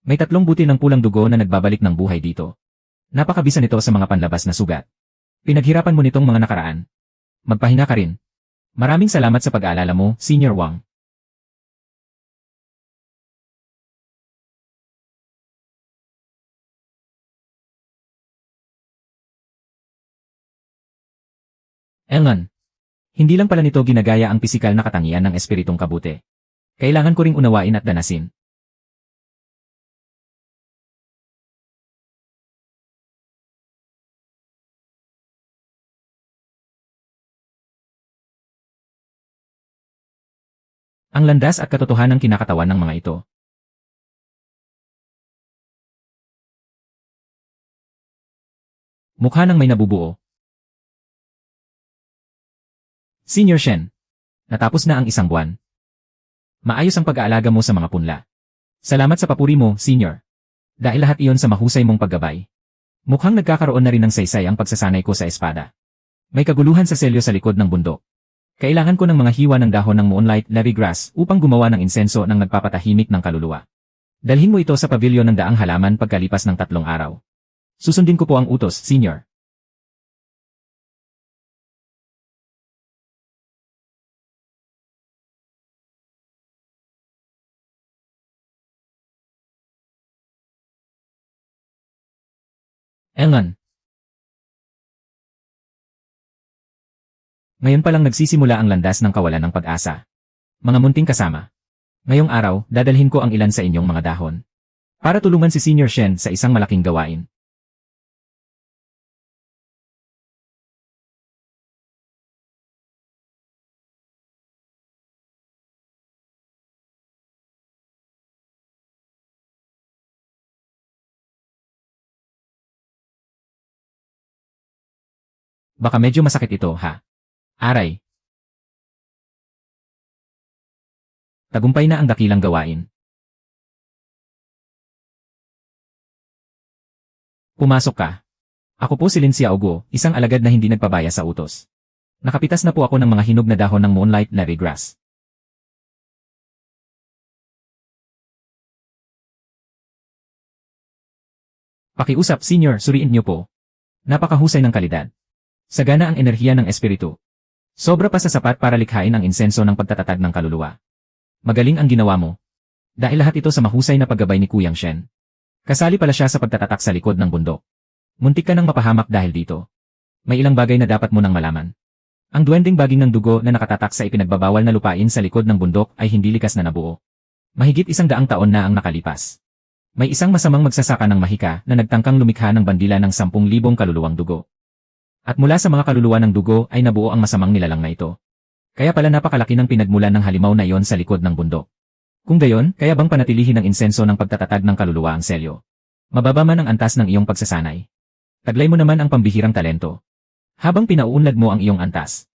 May 3 butil ng pulang dugo na nagbabalik ng buhay dito. Napakabisa nito sa mga panlabas na sugat. Pinaghirapan mo nitong mga nakaraan. Magpahinga ka rin. Maraming salamat sa pag-aalala mo, Senior Wang. Elngan. Hindi lang pala nito ginagaya ang pisikal na katangian ng espiritong kabute. Kailangan ko ring unawain at danasin. Ang landas at katotohanang kinakatawan ng mga ito. Mukha ng may nabubuo. Senior Shen. Natapos na ang 1 buwan. Maayos ang pag-aalaga mo sa mga punla. Salamat sa papuri mo, Senior. Dahil lahat iyon sa mahusay mong paggabay. Mukhang nagkakaroon na rin ng saysay ang pagsasanay ko sa espada. May kaguluhan sa selyo sa likod ng bundok. Kailangan ko ng mga hiwa ng dahon ng moonlight levy grass upang gumawa ng insenso ng nagpapatahimik ng kaluluwa. Dalhin mo ito sa pavilyon ng daang halaman pagkalipas ng 3 araw. Susundin ko po ang utos, Senior. Elngan. Ngayon pa lang nagsisimula ang landas ng kawalan ng pag-asa. Mga munting kasama. Ngayong araw, dadalhin ko ang ilan sa inyong mga dahon. Para tulungan si Senior Shen sa isang malaking gawain. Baka medyo masakit ito, ha? Aray. Tagumpay na ang dakilang gawain. Pumasok ka. Ako po si Lin Xiaoguo, isang alagad na hindi nagpabaya sa utos. Nakapitas na po ako ng mga hinog na dahon ng moonlight levy grass. Pakiusap, Senior, suriin niyo po. Napakahusay ng kalidad. Sagana ang enerhiya ng espiritu. Sobra pa sa sapat para likhain ang insenso ng pagtatatag ng kaluluwa. Magaling ang ginawa mo. Dahil lahat ito sa mahusay na paggabay ni Kuyang Shen. Kasali pala siya sa pagtatatak sa likod ng bundok. Muntik ka nang mapahamak dahil dito. May ilang bagay na dapat mo nang malaman. Ang duwending baging ng dugo na nakatatak sa ipinagbabawal na lupain sa likod ng bundok ay hindi likas na nabuo. Mahigit 100 taon na ang nakalipas. May isang masamang magsasaka ng mahika na nagtangkang lumikha ng bandila ng 10,000 kaluluwang dugo. At mula sa mga kaluluwa ng dugo ay nabuo ang masamang nilalang na ito. Kaya pala napakalaki ng pinagmulan ng halimaw na iyon sa likod ng bundok. Kung gayon, kaya bang panatilihin ng insenso ng pagtatatag ng kaluluwa ang selyo? Mababa man ang antas ng iyong pagsasanay. Taglay mo naman ang pambihirang talento. Habang pinauunlad mo ang iyong antas,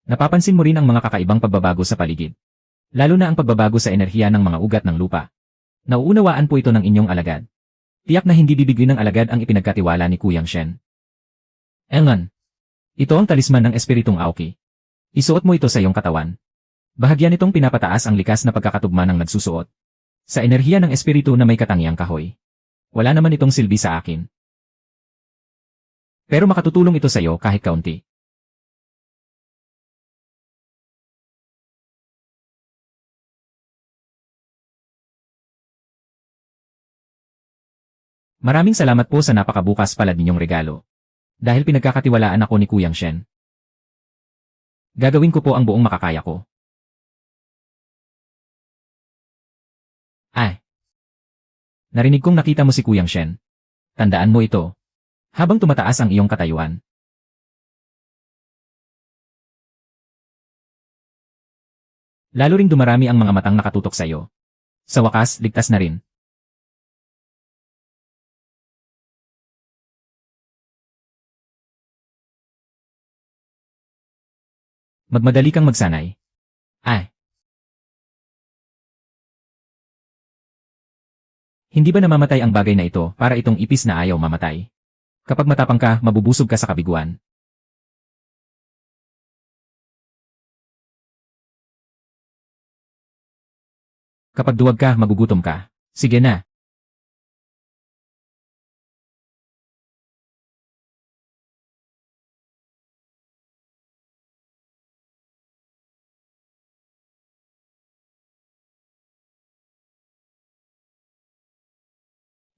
napapansin mo rin ang mga kakaibang pagbabago sa paligid. Lalo na ang pagbabago sa enerhiya ng mga ugat ng lupa. Nauunawaan po ito ng inyong alagad. Tiyak na hindi bibigyan ng alagad ang ipinagkatiwala ni Kuyang Shen. Elngan. Ito ang talisman ng espiritong Aoki. Isuot mo ito sa iyong katawan. Bahagyan nitong pinapataas ang likas na pagkakatugma ng nagsusuot. Sa enerhiya ng espiritu na may katangiang kahoy. Wala naman itong silbi sa akin. Pero makatutulong ito sa iyo kahit kaunti. Maraming salamat po sa napakabukas palad ninyong regalo. Dahil pinagkakatiwalaan ako ni Kuyang Shen. Gagawin ko po ang buong makakaya ko. Ay! Narinig kong nakita mo si Kuyang Shen. Tandaan mo ito. Habang tumataas ang iyong katayuan. Lalo ring dumarami ang mga matang nakatutok sa iyo. Sa wakas, ligtas na rin. Magmadali kang magsanay. Ay! Hindi ba namamatay ang bagay na ito para itong ipis na ayaw mamatay? Kapag matapang ka, mabubusog ka sa kabiguan. Kapag duwag ka, magugutom ka. Sige na.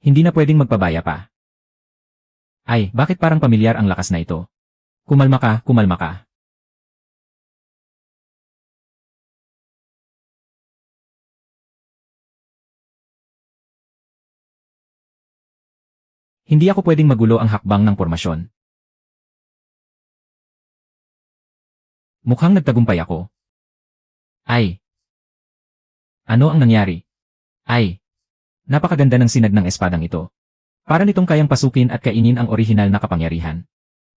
Hindi na pwedeng magpabaya pa. Ay, bakit parang pamilyar ang lakas na ito? Kumalma ka, kumalma ka. Hindi ako pwedeng magulo ang hakbang ng pormasyon. Mukhang nagtagumpay ako. Ay! Ano ang nangyari? Ay! Napakaganda ng sinag ng espadang ito. Para nitong kayang pasukin at kainin ang orihinal na kapangyarihan.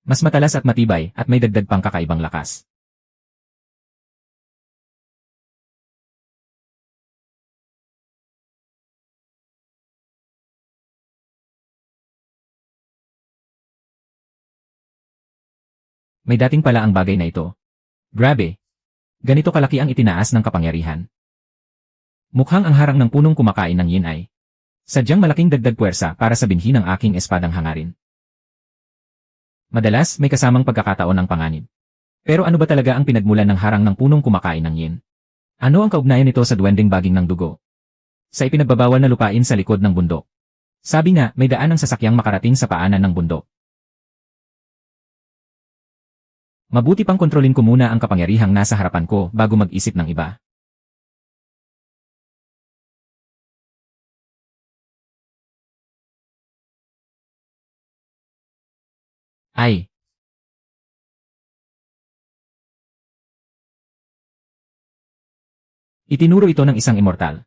Mas matalas at matibay at may dagdag pang kakaibang lakas. May dating pala ang bagay na ito. Grabe! Ganito kalaki ang itinaas ng kapangyarihan. Mukhang ang harang ng punong kumakain ng yin ay sadyang malaking dagdag puwersa para sa binhi ng aking espadang hangarin. Madalas may kasamang pagkakataon ng panganib. Pero ano ba talaga ang pinagmulan ng harang ng punong kumakain ng yin? Ano ang kaugnayan nito sa duwending baging ng dugo? Sa ipinagbabawal na lupain sa likod ng bundok. Sabi nga, may daan ng sasakyang makarating sa paanan ng bundok. Mabuti pang kontrolin ko muna ang kapangyarihang nasa harapan ko bago mag-isip ng iba. Ay! Itinuro ito ng isang immortal.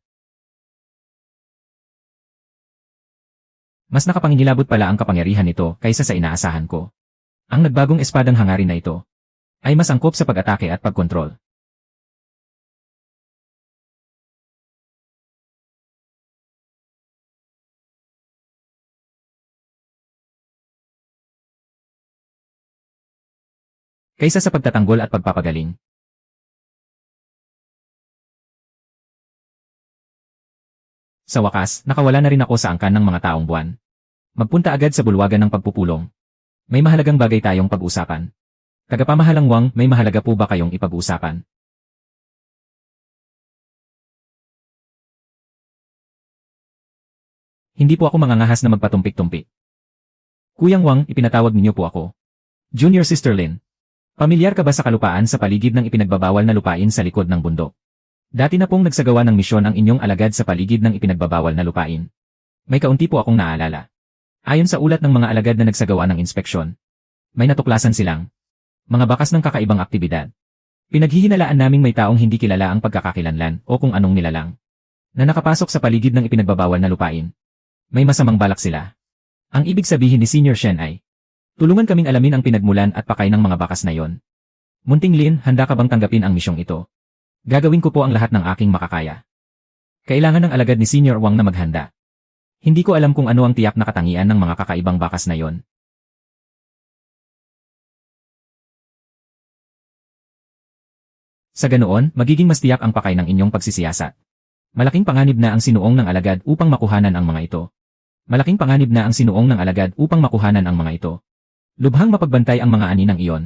Mas nakapangingilabot pala ang kapangyarihan nito kaysa sa inaasahan ko. Ang nagbagong espadang hangarin na ito ay mas angkop sa pag-atake at pagkontrol. Kaysa sa pagtatanggol at pagpapagaling. Sa wakas, nakawala na rin ako sa angkan ng mga taong buwan. Magpunta agad sa bulwagan ng pagpupulong. May mahalagang bagay tayong pag-usapan. Tagapamahalang Wang, may mahalaga po ba kayong ipag-usapan? Hindi po ako mangangahas na magpatumpik-tumpik. Kuyang Wang, ipinatawag ninyo po ako. Junior Sister Lin. Pamilyar ka ba sa kalupaan sa paligid ng ipinagbabawal na lupain sa likod ng bundok? Dati na pong nagsagawa ng misyon ang inyong alagad sa paligid ng ipinagbabawal na lupain. May kaunti po akong naaalala. Ayon sa ulat ng mga alagad na nagsagawa ng inspeksyon, may natuklasan silang mga bakas ng kakaibang aktibidad. Pinaghihinalaan naming may taong hindi kilala ang pagkakakilanlan o kung anong nilalang na nakapasok sa paligid ng ipinagbabawal na lupain. May masamang balak sila. Ang ibig sabihin ni Senior Shen ay tulungan kaming alamin ang pinagmulan at pakay ng mga bakas na yon. Munting Lin, handa ka bang tanggapin ang misyong ito? Gagawin ko po ang lahat ng aking makakaya. Kailangan ng alagad ni Senior Wang na maghanda. Hindi ko alam kung ano ang tiyak na katangian ng mga kakaibang bakas na yon. Sa ganoon, magiging mas tiyak ang pakay ng inyong pagsisiyasat. Malaking panganib na ang sinuong ng alagad upang makuhanan ang mga ito. Malaking panganib na ang sinuong ng alagad upang makuhanan ang mga ito. Lubhang mapagbantay ang mga ani ng iyon.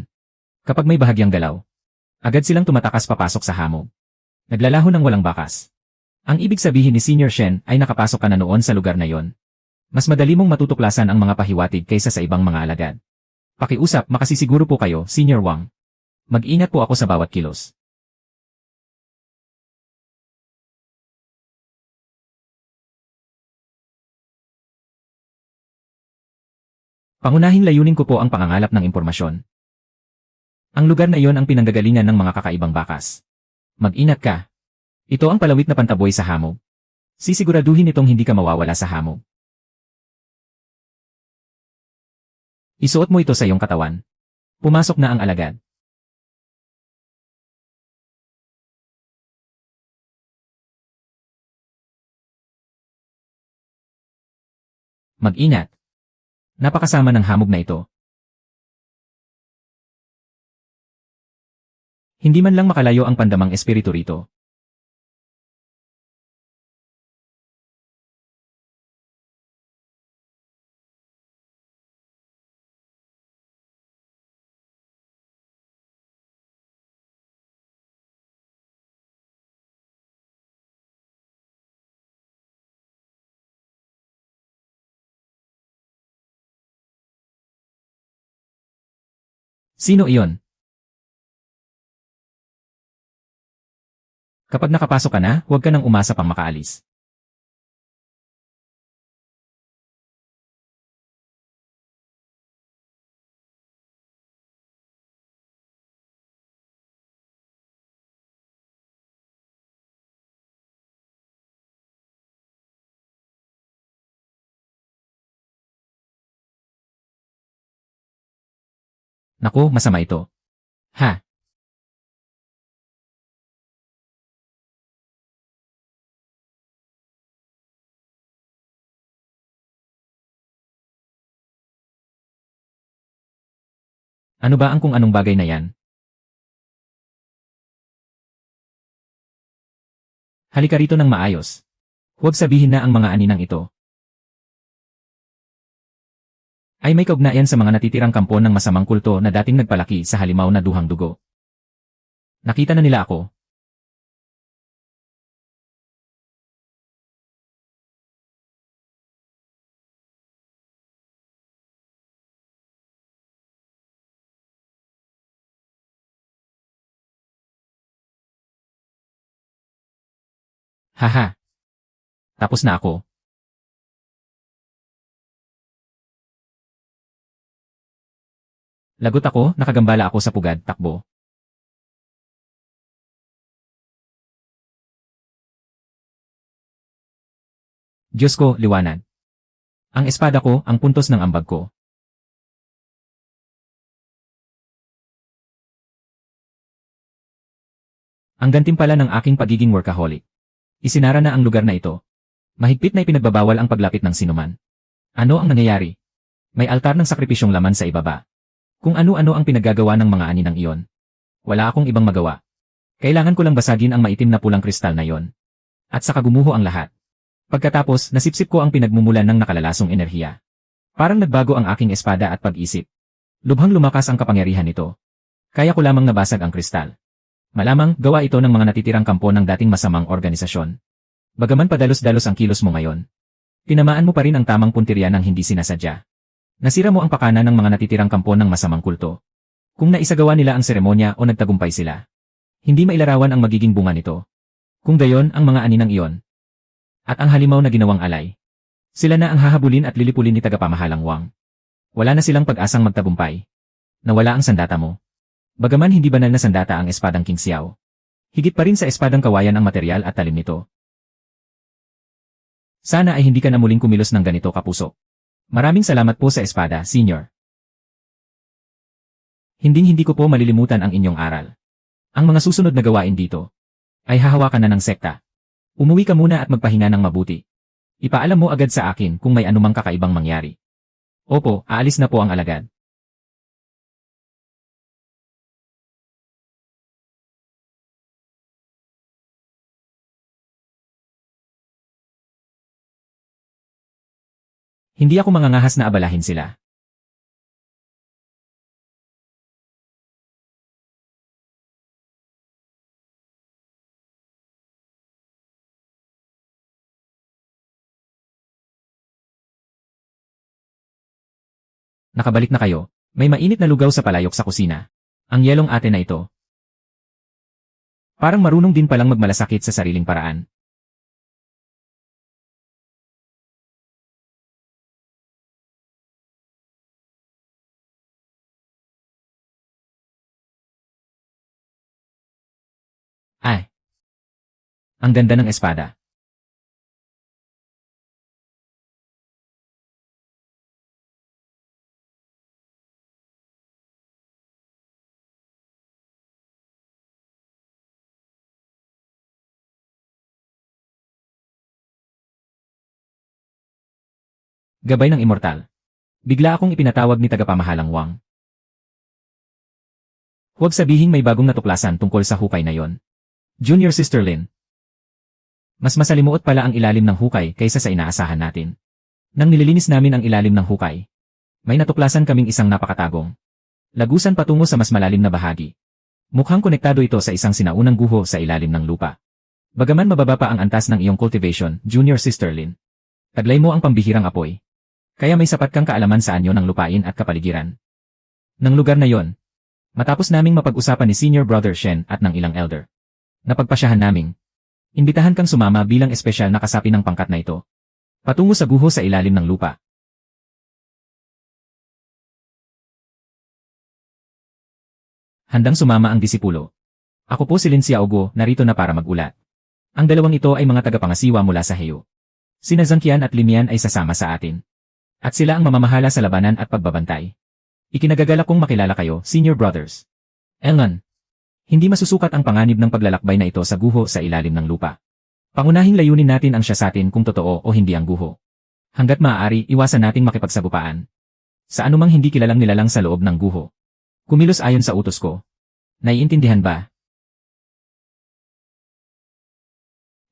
Kapag may bahagyang galaw, agad silang tumatakas papasok sa hamog. Naglalaho ng walang bakas. Ang ibig sabihin ni Senior Shen ay nakapasok ka na noon sa lugar na yon. Mas madali mong matutuklasan ang mga pahiwatig kaysa sa ibang mga alagad. Pakiusap, makasisiguro po kayo, Senior Wang. Mag-ingat po ako sa bawat kilos. Pangunahing layunin ko po ang pangangalap ng impormasyon. Ang lugar na iyon ang pinanggagalingan ng mga kakaibang bakas. Mag-ingat ka. Ito ang palawit na pantaboy sa hamog. Sisiguraduhin itong hindi ka mawawala sa hamog. Isuot mo ito sa iyong katawan. Pumasok na ang alagad. Mag-ingat. Napakasama ng hamog na ito. Hindi man lang makalayo ang pandamang espiritu rito. Sino iyon? Kapag nakapasok ka na, huwag ka nang umasa pang makaalis. Naku, masama ito. Ha? Ano ba ang kung anong bagay na yan? Halika rito ng maayos. Huwag sabihin na ang mga aninang ito ay may kaugnayan sa mga natitirang kampo ng masamang kulto na dating nagpalaki sa halimaw na duhang dugo. Nakita na nila ako. Haha. Tapos na ako. Lagot ako, nakagambala ako sa pugad, takbo. Diyos ko, liwanag. Ang espada ko, ang puntos ng ambag ko. Ang gantimpala ng aking pagiging workaholic. Isinara na ang lugar na ito. Mahigpit na ipinagbabawal ang paglapit ng sinuman. Ano ang nangyayari? May altar ng sakripisyong laman sa ibaba. Kung ano-ano ang pinaggagawa ng mga aninang iyon. Wala akong ibang magawa. Kailangan ko lang basagin ang maitim na pulang kristal na iyon. At saka gumuho ang lahat. Pagkatapos, nasipsip ko ang pinagmumulan ng nakalalasong enerhiya. Parang nagbago ang aking espada at pag-isip. Lubhang lumakas ang kapangyarihan nito. Kaya ko lamang nabasag ang kristal. Malamang, gawa ito ng mga natitirang kampo ng dating masamang organisasyon. Bagaman padalos-dalos ang kilos mo ngayon. Tinamaan mo pa rin ang tamang puntirya ng hindi sinasadya. Nasira mo ang pakana ng mga natitirang kampo ng masamang kulto. Kung naisagawa nila ang seremonya o nagtagumpay sila, hindi mailarawan ang magiging bunga nito. Kung gayon ang mga aninang iyon, at ang halimaw na ginawang alay, sila na ang hahabulin at lilipulin ni tagapamahalang Wang. Wala na silang pag-asang magtagumpay. Nawala ang sandata mo. Bagaman hindi banal na sandata ang espadang King Xiao, higit pa rin sa espadang kawayan ang material at talim nito. Sana ay hindi ka na muling kumilos ng ganito kapuso. Maraming salamat po sa espada, Senior. Hinding-hindi ko po malilimutan ang inyong aral. Ang mga susunod na gawain dito ay hahawakan na ng sekta. Umuwi ka muna at magpahinga ng mabuti. Ipaalam mo agad sa akin kung may anumang kakaibang mangyari. Opo, aalis na po ang alagad. Hindi ako mangangahas na abalahin sila. Nakabalik na kayo. May mainit na lugaw sa palayok sa kusina. Ang yelong ate na ito. Parang marunong din palang magmalasakit sa sariling paraan. Ay, ang ganda ng espada. Gabay ng immortal. Bigla akong ipinatawag ni tagapamahalang Wang. Huwag sabihing may bagong natuklasan tungkol sa hukay na yon. Junior Sister Lin. Mas masalimuot pala ang ilalim ng hukay kaysa sa inaasahan natin. Nang nililinis namin ang ilalim ng hukay, may natuklasan kaming isang napakatagong lagusan patungo sa mas malalim na bahagi. Mukhang konektado ito sa isang sinaunang guho sa ilalim ng lupa. Bagaman mababa pa ang antas ng iyong cultivation, Junior Sister Lin, taglay mo ang pambihirang apoy. Kaya may sapat kang kaalaman sa anyo ng lupain at kapaligiran ng lugar na yon. Matapos naming mapag-usapan ni Senior Brother Shen at ng ilang elder, napagpasyahan naming imbitahan kang sumama bilang espesyal na kasapi ng pangkat na ito patungo sa guho sa ilalim ng lupa. Handang sumama ang disipulo. Ako po si Lin Xiaoguo, narito na para mag-ulat. Ang dalawang ito ay mga tagapangasiwa mula sa Heyo. Sina Zhangqian at Limian ay sasama sa atin. At sila ang mamamahala sa labanan at pagbabantay. Ikinagagalak kong makilala kayo, Senior Brothers. Elngan. Hindi masusukat ang panganib ng paglalakbay na ito sa guho sa ilalim ng lupa. Pangunahing layunin natin ang siya sa atin kung totoo o hindi ang guho. Hanggat maaari, iwasan nating makipagsagupaan sa anumang hindi kilalang nilalang sa loob ng guho. Kumilos ayon sa utos ko. Naiintindihan ba?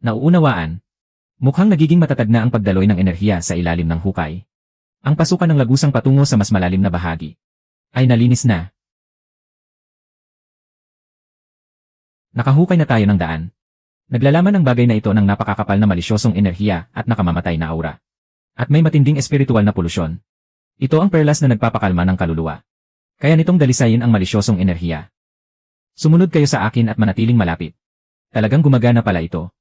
Nauunawaan. Mukhang nagiging matatag na ang pagdaloy ng enerhiya sa ilalim ng hukay. Ang pasukan ng lagusang patungo sa mas malalim na bahagi ay nalinis na. Nakahukay na tayo ng daan. Naglalaman ang bagay na ito ng napakakapal na malisyosong enerhiya at nakamamatay na aura. At may matinding espiritual na polusyon. Ito ang perlas na nagpapakalma ng kaluluwa. Kaya nitong dalisayin ang malisyosong enerhiya. Sumunod kayo sa akin at manatiling malapit. Talagang gumagana pala ito.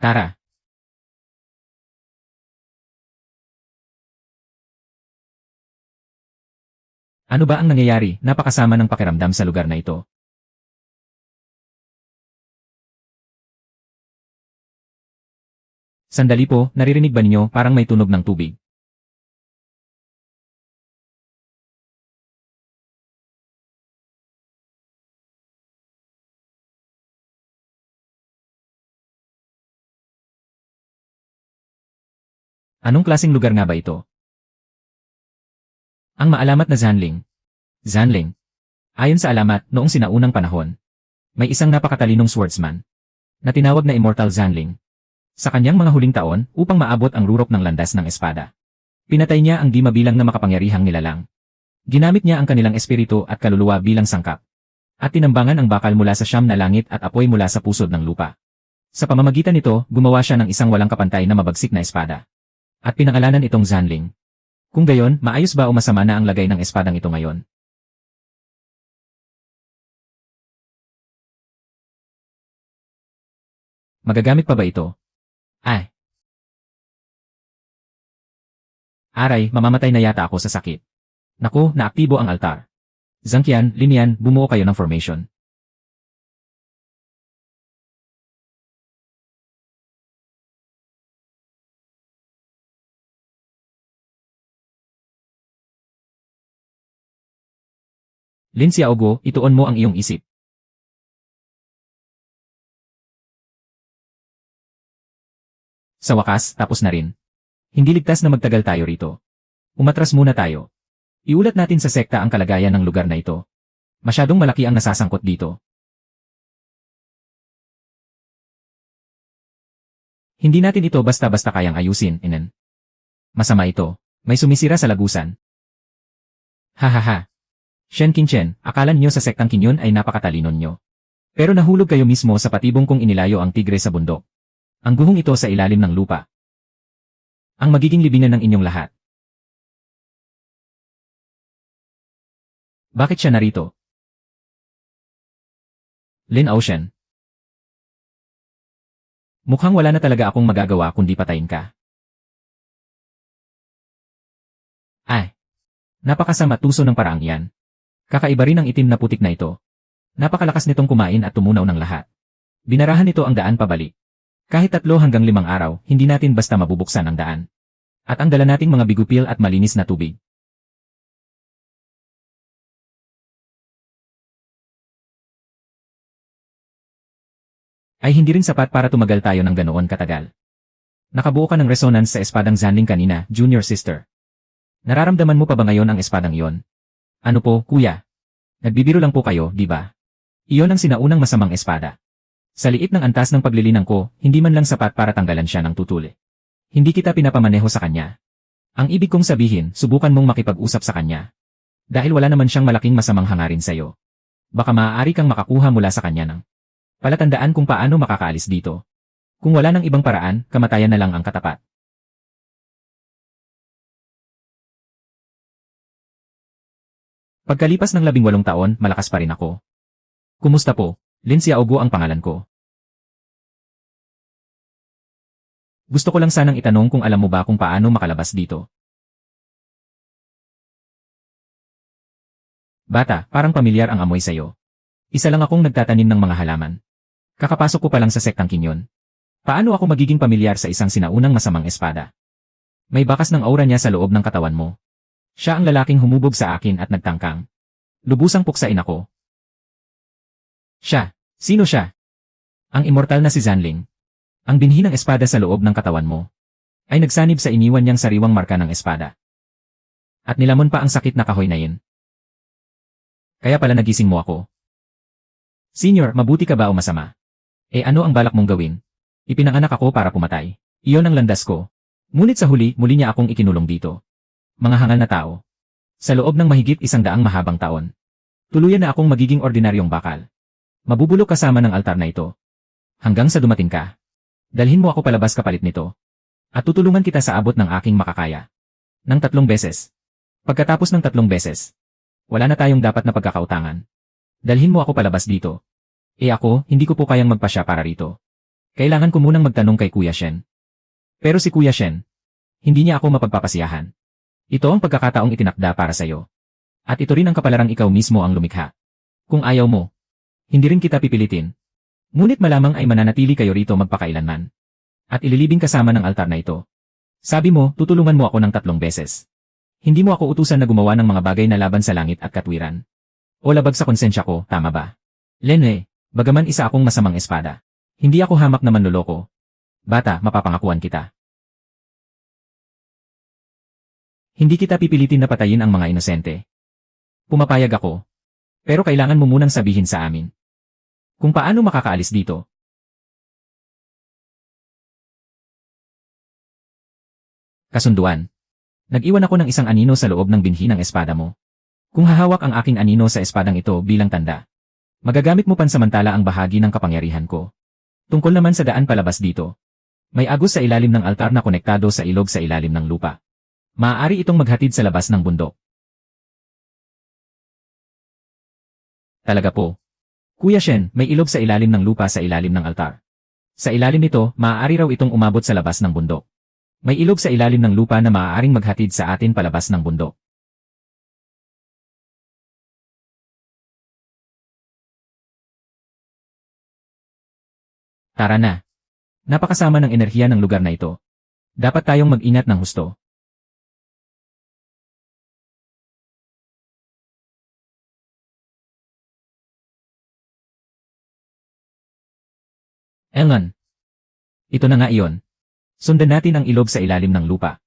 Tara. Ano ba ang nangyayari? Napakasama ng pakiramdam sa lugar na ito. Sandali po, naririnig ba ninyo parang may tunog ng tubig? Anong klaseng lugar nga ba ito? Ang maalamat na Zanling. Zanling. Ayon sa alamat, noong sinaunang panahon, may isang napakatalinong swordsman na tinawag na Immortal Zanling. Sa kanyang mga huling taon, upang maabot ang rurok ng landas ng espada, pinatay niya ang di mabilang na makapangyarihang nilalang. Ginamit niya ang kanilang espiritu at kaluluwa bilang sangkap. At tinambangan ang bakal mula sa siyam na langit at apoy mula sa pusod ng lupa. Sa pamamagitan nito, gumawa siya ng isang walang kapantay na mabagsik na espada. At pinangalanan itong Zanling. Kung gayon, maayos ba o masama na ang lagay ng espadang ito ngayon? Magagamit pa ba ito? Ay. Aray, mamamatay na yata ako sa sakit. Naku, naaktibo ang altar. Zhangqian, Linian, bumuo kayo ng formation. Lin Xiaoguo, ituon mo ang iyong isip. Sa wakas, tapos na rin. Hindi ligtas na magtagal tayo rito. Umatras muna tayo. Iulat natin sa sekta ang kalagayan ng lugar na ito. Masyadong malaki ang nasasangkot dito. Hindi natin ito basta-basta kayang ayusin, inen. Masama ito. May sumisira sa lagusan. Hahaha. Shen Qingchen, akala niyo sa sektang Qingyun ay napakatalino nyo. Pero nahulog kayo mismo sa patibong kong inilayo ang tigre sa bundok. Ang guhong ito sa ilalim ng lupa. Ang magiging libingan ng inyong lahat. Bakit siya narito? Lin Ocean. Mukhang wala na talaga akong magagawa kundi patayin ka. Ay. Napakasama tuso ng paraang iyan. Kakaiba rin ang itim na putik na ito. Napakalakas nitong kumain at tumunaw ng lahat. Binarahan nito ang daan pabalik. Kahit 3 hanggang 5 araw, hindi natin basta mabubuksan ang daan. At ang dala nating mga bigupil at malinis na tubig. Ay hindi rin sapat para tumagal tayo ng ganoon katagal. Nakabuo ka ng resonance sa espadang Zanling kanina, junior sister. Nararamdaman mo pa ba ngayon ang espadang iyon? Ano po, kuya? Nagbibiro lang po kayo, di ba? Iyon ang sinaunang masamang espada. Sa liit ng antas ng paglilinang ko, hindi man lang sapat para tanggalan siya ng tutuli. Hindi kita pinapamaneho sa kanya. Ang ibig kong sabihin, subukan mong makipag-usap sa kanya. Dahil wala naman siyang malaking masamang hangarin sa'yo. Baka maaari kang makakuha mula sa kanya ng palatandaan kung paano makakaalis dito. Kung wala ng ibang paraan, kamatayan na lang ang katapat. Pagkalipas ng 18 taon, malakas pa rin ako. Kumusta po? Lin Xiaoguo ang pangalan ko. Gusto ko lang sanang itanong kung alam mo ba kung paano makalabas dito. Bata, parang pamilyar ang amoy sa'yo. Isa lang akong nagtatanim ng mga halaman. Kakapasok ko pa lang sa sektang Qingyun. Paano ako magiging pamilyar sa isang sinaunang masamang espada? May bakas ng aura niya sa loob ng katawan mo. Siya ang lalaking humubog sa akin at nagtangkang. Lubusang puksain ako. Siya. Sino siya? Ang immortal na si Zanling. Ang binhi ng espada sa loob ng katawan mo ay nagsanib sa iniwan niyang sariwang marka ng espada. At nilamon pa ang sakit na kahoy na yun. Kaya pala nagising mo ako. Senior, mabuti ka ba o masama? Ano ang balak mong gawin? Ipinanganak ako para pumatay. Iyon ang landas ko. Ngunit sa huli, muli niya akong ikinulong dito. Mga hangal na tao. Sa loob ng mahigit 100 mahabang taon. Tuluyan na akong magiging ordinaryong bakal. Mabubulok kasama ng altar na ito. Hanggang sa dumating ka. Dalhin mo ako palabas kapalit nito. At tutulungan kita sa abot ng aking makakaya. Ng 3 beses. Pagkatapos ng 3 beses. Wala na tayong dapat na pagkakautangan. Dalhin mo ako palabas dito. Ako, hindi ko po kayang magpasya para rito. Kailangan ko munang magtanong kay Kuya Shen. Pero si Kuya Shen, hindi niya ako mapagpapasiyahan. Ito ang pagkakataong itinakda para sa'yo. At ito rin ang kapalarang ikaw mismo ang lumikha. Kung ayaw mo, hindi rin kita pipilitin. Ngunit malamang ay mananatili kayo rito magpakailanman. At ililibing kasama ng altar na ito. Sabi mo, tutulungan mo ako ng 3 beses. Hindi mo ako utusan na gumawa ng mga bagay na laban sa langit at katwiran. O labag sa konsensya ko, tama ba? Lenwei, bagaman isa akong masamang espada. Hindi ako hamak na manloloko. Bata, mapapangakuan kita. Hindi kita pipilitin na patayin ang mga inosente. Pumapayag ako. Pero kailangan mo munang sabihin sa amin kung paano makakaalis dito. Kasunduan. Nag-iwan ako ng isang anino sa loob ng binhi ng espada mo. Kung hahawak ang aking anino sa espadang ito bilang tanda, magagamit mo pansamantala ang bahagi ng kapangyarihan ko. Tungkol naman sa daan palabas dito. May agos sa ilalim ng altar na konektado sa ilog sa ilalim ng lupa. Maaari itong maghatid sa labas ng bundok. Talaga po. Kuya Shen, may ilog sa ilalim ng lupa sa ilalim ng altar. Sa ilalim nito, maaari raw itong umabot sa labas ng bundok. May ilog sa ilalim ng lupa na maaaring maghatid sa atin palabas ng bundok. Tara na. Napakasama ng enerhiya ng lugar na ito. Dapat tayong mag-ingat ng husto. Elngan. Ito na nga iyon. Sundan natin ang ilog sa ilalim ng lupa.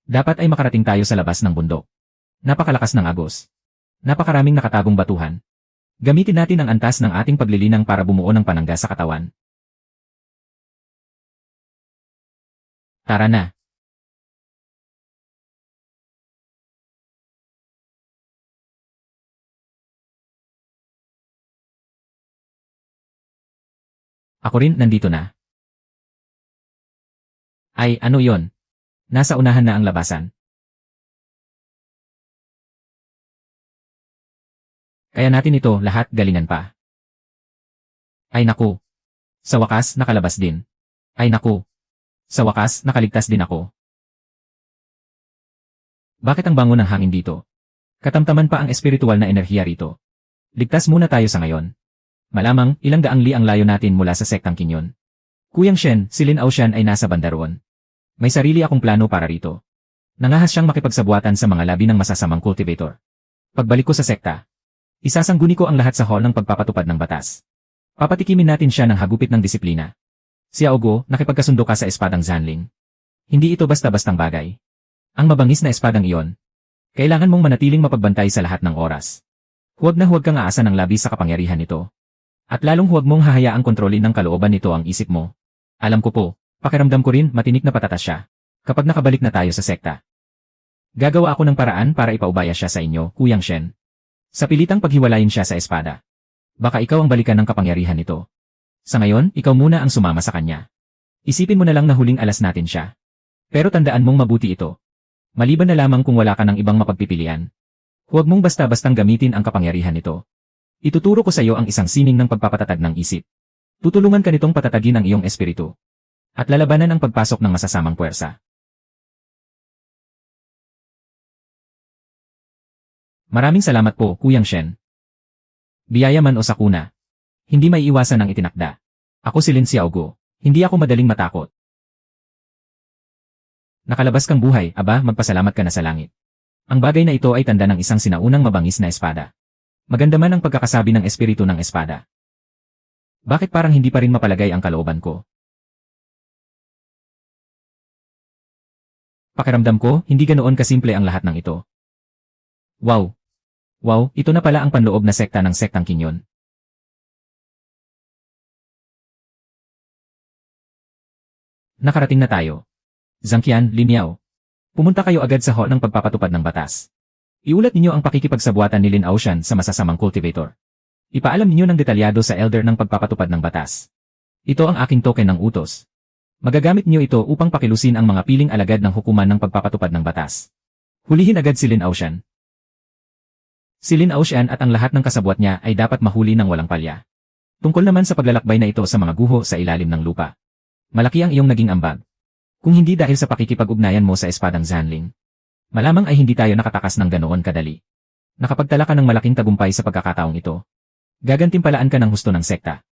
Dapat ay makarating tayo sa labas ng bundok. Napakalakas ng agos. Napakaraming nakatagong batuhan. Gamitin natin ang antas ng ating paglilinang para bumuo ng panangga sa katawan. Tara na. Ako rin, nandito na. Ay, ano yon? Nasa unahan na ang labasan. Kaya natin ito lahat galingan pa. Ay naku. Sa wakas, nakalabas din. Ay naku. Sa wakas, nakaligtas din ako. Bakit ang bango ng hangin dito? Katamtaman pa ang espiritual na enerhiya rito. Ligtas muna tayo sa ngayon. Malamang, ilang daang li ang layo natin mula sa sektang Kinyon. Kuyang Shen, si Lin Aoshan ay nasa banda roon. May sarili akong plano para rito. Nangahas siyang makipagsabuatan sa mga labi ng masasamang cultivator. Pagbalik ko sa sekta, isasangguni ko ang lahat sa hall ng pagpapatupad ng batas. Papatikimin natin siya ng hagupit ng disiplina. Xiao Guo, nakipagkasundo ka sa espadang Zanling. Hindi ito basta-bastang bagay. Ang mabangis na espadang iyon. Kailangan mong manatiling mapagbantay sa lahat ng oras. Huwag na huwag kang aasa ng labis sa kapangyarihan nito. At lalong huwag mong hahayaang kontrolin ng kalooban nito ang isip mo. Alam ko po, pakiramdam ko rin matinik na patatas siya. Kapag nakabalik na tayo sa sekta. Gagawa ako ng paraan para ipaubaya siya sa inyo, Kuyang Shen. Sa pilitang paghiwalayin siya sa espada. Baka ikaw ang balikan ng kapangyarihan nito. Sa ngayon, ikaw muna ang sumama sa kanya. Isipin mo na lang na huling alas natin siya. Pero tandaan mong mabuti ito. Maliban na lamang kung wala ka ng ibang mapagpipilian. Huwag mong basta-bastang gamitin ang kapangyarihan nito. Ituturo ko sa iyo ang isang sining ng pagpapatatag ng isip. Tutulungan ka nitong patatagin ang iyong espiritu. At lalabanan ang pagpasok ng masasamang puwersa. Maraming salamat po, Kuyang Shen. Biyaya man o sakuna. Hindi may iwasan ang itinakda. Ako si Lin Xiaoguo. Hindi ako madaling matakot. Nakalabas kang buhay, aba, magpasalamat ka na sa langit. Ang bagay na ito ay tanda ng isang sinaunang mabangis na espada. Maganda man ang pagkakasabi ng espiritu ng espada. Bakit parang hindi pa rin mapalagay ang kalooban ko? Pakiramdam ko, hindi ganoon kasimple ang lahat ng ito. Wow! Wow, ito na pala ang panloob na sekta ng sektang Kinyon. Nakarating na tayo. Zhangqian, Li Miao. Pumunta kayo agad sa hall ng pagpapatupad ng batas. Iulat ninyo ang pakikipagsabuatan ni Lin Aoshan sa masasamang cultivator. Ipaalam ninyo ng detalyado sa elder ng pagpapatupad ng batas. Ito ang aking token ng utos. Magagamit niyo ito upang pakilusin ang mga piling alagad ng hukuman ng pagpapatupad ng batas. Hulihin agad si Lin Aoshan. Si Lin Aoshan at ang lahat ng kasabwat niya ay dapat mahuli ng walang palya. Tungkol naman sa paglalakbay na ito sa mga guho sa ilalim ng lupa. Malaki ang iyong naging ambag. Kung hindi dahil sa pakikipag-ugnayan mo sa espadang Zanling. Malamang ay hindi tayo nakatakas ng ganoon kadali. Nakapagtala ka ng malaking tagumpay sa pagkakataong ito. Gagantimpalaan ka ng husto ng sekta.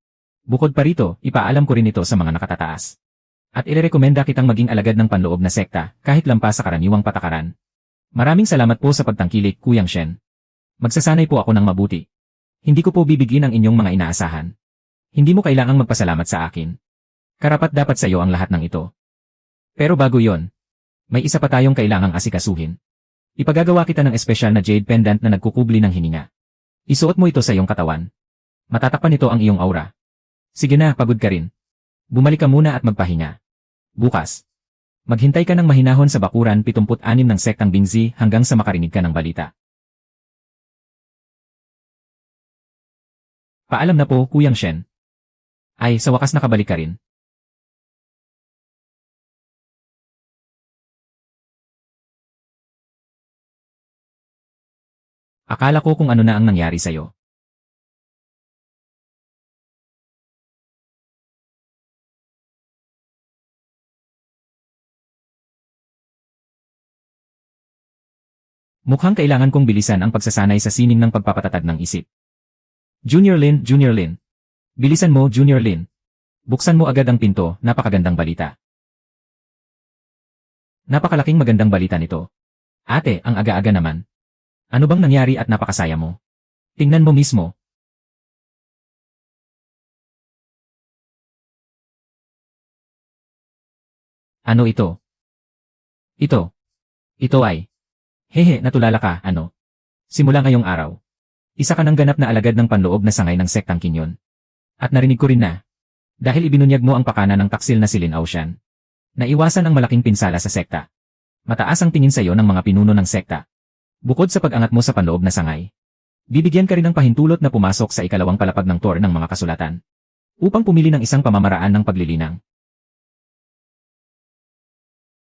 Bukod pa rito, ipaalam ko rin ito sa mga nakatataas. At irerekomenda kitang maging alagad ng panloob na sekta kahit lampas sa karaniwang patakaran. Maraming salamat po sa pagtangkilik, Kuyang Shen. Magsasanay po ako ng mabuti. Hindi ko po bibigyan ang inyong mga inaasahan. Hindi mo kailangang magpasalamat sa akin. Karapat dapat sa iyo ang lahat ng ito. Pero bago yon, may isa pa tayong kailangang asikasuhin. Ipagagawa kita ng espesyal na jade pendant na nagkukubli ng hininga. Isuot mo ito sa iyong katawan. Matatakpan nito ang iyong aura. Sige na, pagod ka rin. Bumalik ka muna at magpahinga. Bukas, maghintay ka ng mahinahon sa bakuran 76 ng sektang Bingzi hanggang sa makarinig ka ng balita. Paalam na po, Kuyang Shen. Ay, sa wakas nakabalik ka rin. Akala ko kung ano na ang nangyari sa'yo. Mukhang kailangan kong bilisan ang pagsasanay sa sining ng pagpapatatag ng isip. Junior Lin, Junior Lin. Bilisan mo, Junior Lin. Buksan mo agad ang pinto, napakagandang balita. Napakalaking magandang balita nito. Ate, ang aga-aga naman. Ano bang nangyari at napakasaya mo? Tingnan mo mismo. Ano ito? Ito. Ito ay. Hehe, natulala ka, ano? Simula ngayong araw. Isa ka ng ganap na alagad ng panloob na sangay ng sektang Kinyon. At narinig ko rin na. Dahil ibinunyag mo ang pakana ng taksil na si Lin Aoshan. Naiwasan ang malaking pinsala sa sekta. Mataas ang tingin sa iyo ng mga pinuno ng sekta. Bukod sa pag-angat mo sa panloob na sangay, bibigyan ka rin ng pahintulot na pumasok sa ikalawang palapag ng tour ng mga kasulatan upang pumili ng isang pamamaraan ng paglilinang.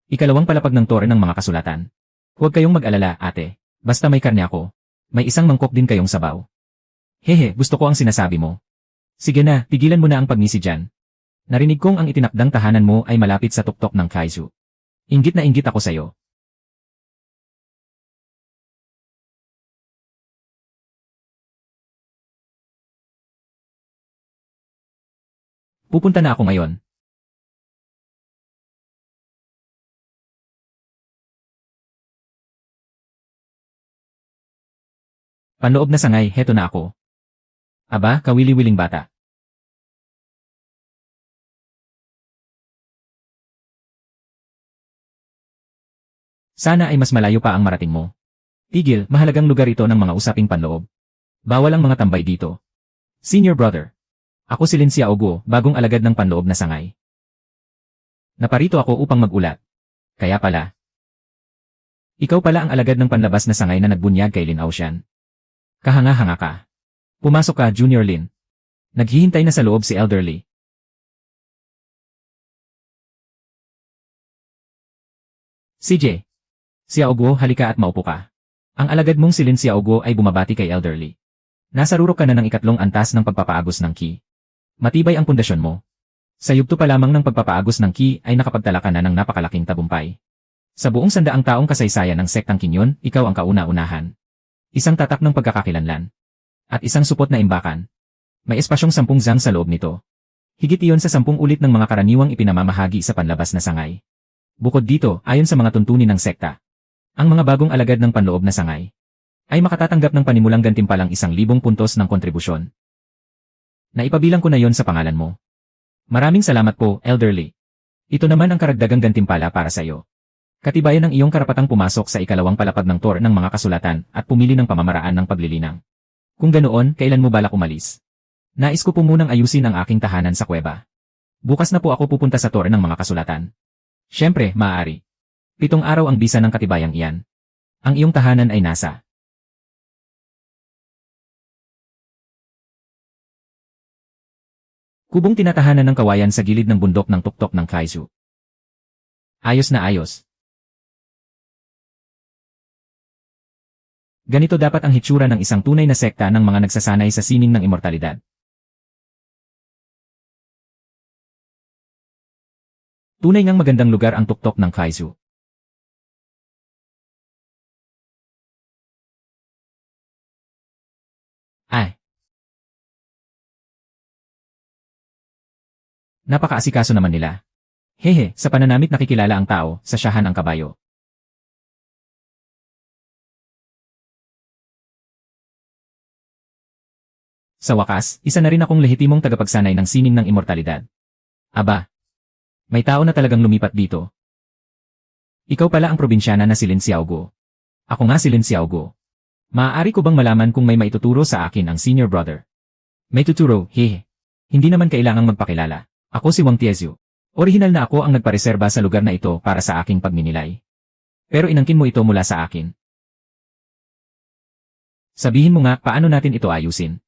Ikalawang palapag ng tour ng mga kasulatan. Huwag kayong mag-alala, ate. Basta may karne ako. May isang mangkok din kayong sabaw. Hehe, gusto ko ang sinasabi mo. Sige na, tigilan mo na ang pagngisi dyan. Narinig kong ang itinakdang tahanan mo ay malapit sa tuktok ng Kaizu. Inggit na inggit ako sa'yo. Pupunta na ako ngayon. Panloob na sangay, heto na ako. Aba, kawili-wiling bata. Sana ay mas malayo pa ang marating mo. Tigil, mahalagang lugar ito ng mga usaping panloob. Bawal ang mga tambay dito. Senior brother. Ako si Lin Xiaoguo, bagong alagad ng panloob na sangay. Naparito ako upang magulat. Kaya pala. Ikaw pala ang alagad ng panlabas na sangay na nagbunyag kay Lin Aoshan. Kahanga-hanga ka. Pumasok ka, Junior Lin. Naghihintay na sa loob si Elderly. CJ. Xiaoguo, halika at maupo ka. Ang alagad mong si Lin Xiaoguo ay bumabati kay Elderly. Nasa rurok ka na ng ikatlong antas ng pagpapaagos ng ki. Matibay ang pundasyon mo. Sa yugto pa lamang ng pagpapaagos ng ki ay nakapagtala ka na ng napakalaking tabumpay. Sa buong 100 taong kasaysayan ng sektang Kinyon, ikaw ang kauna-unahan. Isang tatak ng pagkakakilanlan. At isang supot na imbakan. May espasyong 10 zang sa loob nito. Higit iyon sa 10 ulit ng mga karaniwang ipinamamahagi sa panlabas na sangay. Bukod dito, ayon sa mga tuntunin ng sekta, ang mga bagong alagad ng panloob na sangay ay makatatanggap ng panimulang gantimpalang 1,000 puntos ng kontribusyon. Naipabilang ko na yon sa pangalan mo. Maraming salamat po, Elderly. Ito naman ang karagdagang gantimpala para sa iyo. Katibayan ng iyong karapatang pumasok sa ikalawang palapag ng tour ng mga kasulatan at pumili ng pamamaraan ng paglilinang. Kung ganoon, kailan mo balak umalis? Nais ko po munang ayusin ang aking tahanan sa kuweba. Bukas na po ako pupunta sa tour ng mga kasulatan. Siyempre, maaari. 7 araw ang bisa ng katibayang iyan. Ang iyong tahanan ay nasa kubong tinatahanan ng kawayan sa gilid ng bundok ng tuktok ng Kaizu. Ayos na ayos. Ganito dapat ang hitsura ng isang tunay na sekta ng mga nagsasanay sa sining ng immortalidad. Tunay ngang magandang lugar ang tuktok ng Kaizu. Ay. Napakaasikaso naman nila. Hehe, sa pananamit nakikilala ang tao, sa syahan ang kabayo. Sa wakas, isa na rin akong lehitimong tagapagsanay ng sining ng immortalidad. Aba. May tao na talagang lumipat dito. Ikaw pala ang probinsyana na si Lin Xiaoguo. Ako nga si Lin Xiaoguo. Maaari ko bang malaman kung may maituturo sa akin ang senior brother? May tuturo, hehe. Hindi naman kailangang magpakilala. Ako si Wang Tiezhu. Orihinal na ako ang nagpareserba sa lugar na ito para sa aking pagninilay. Pero inangkin mo ito mula sa akin. Sabihin mo nga, paano natin ito ayusin?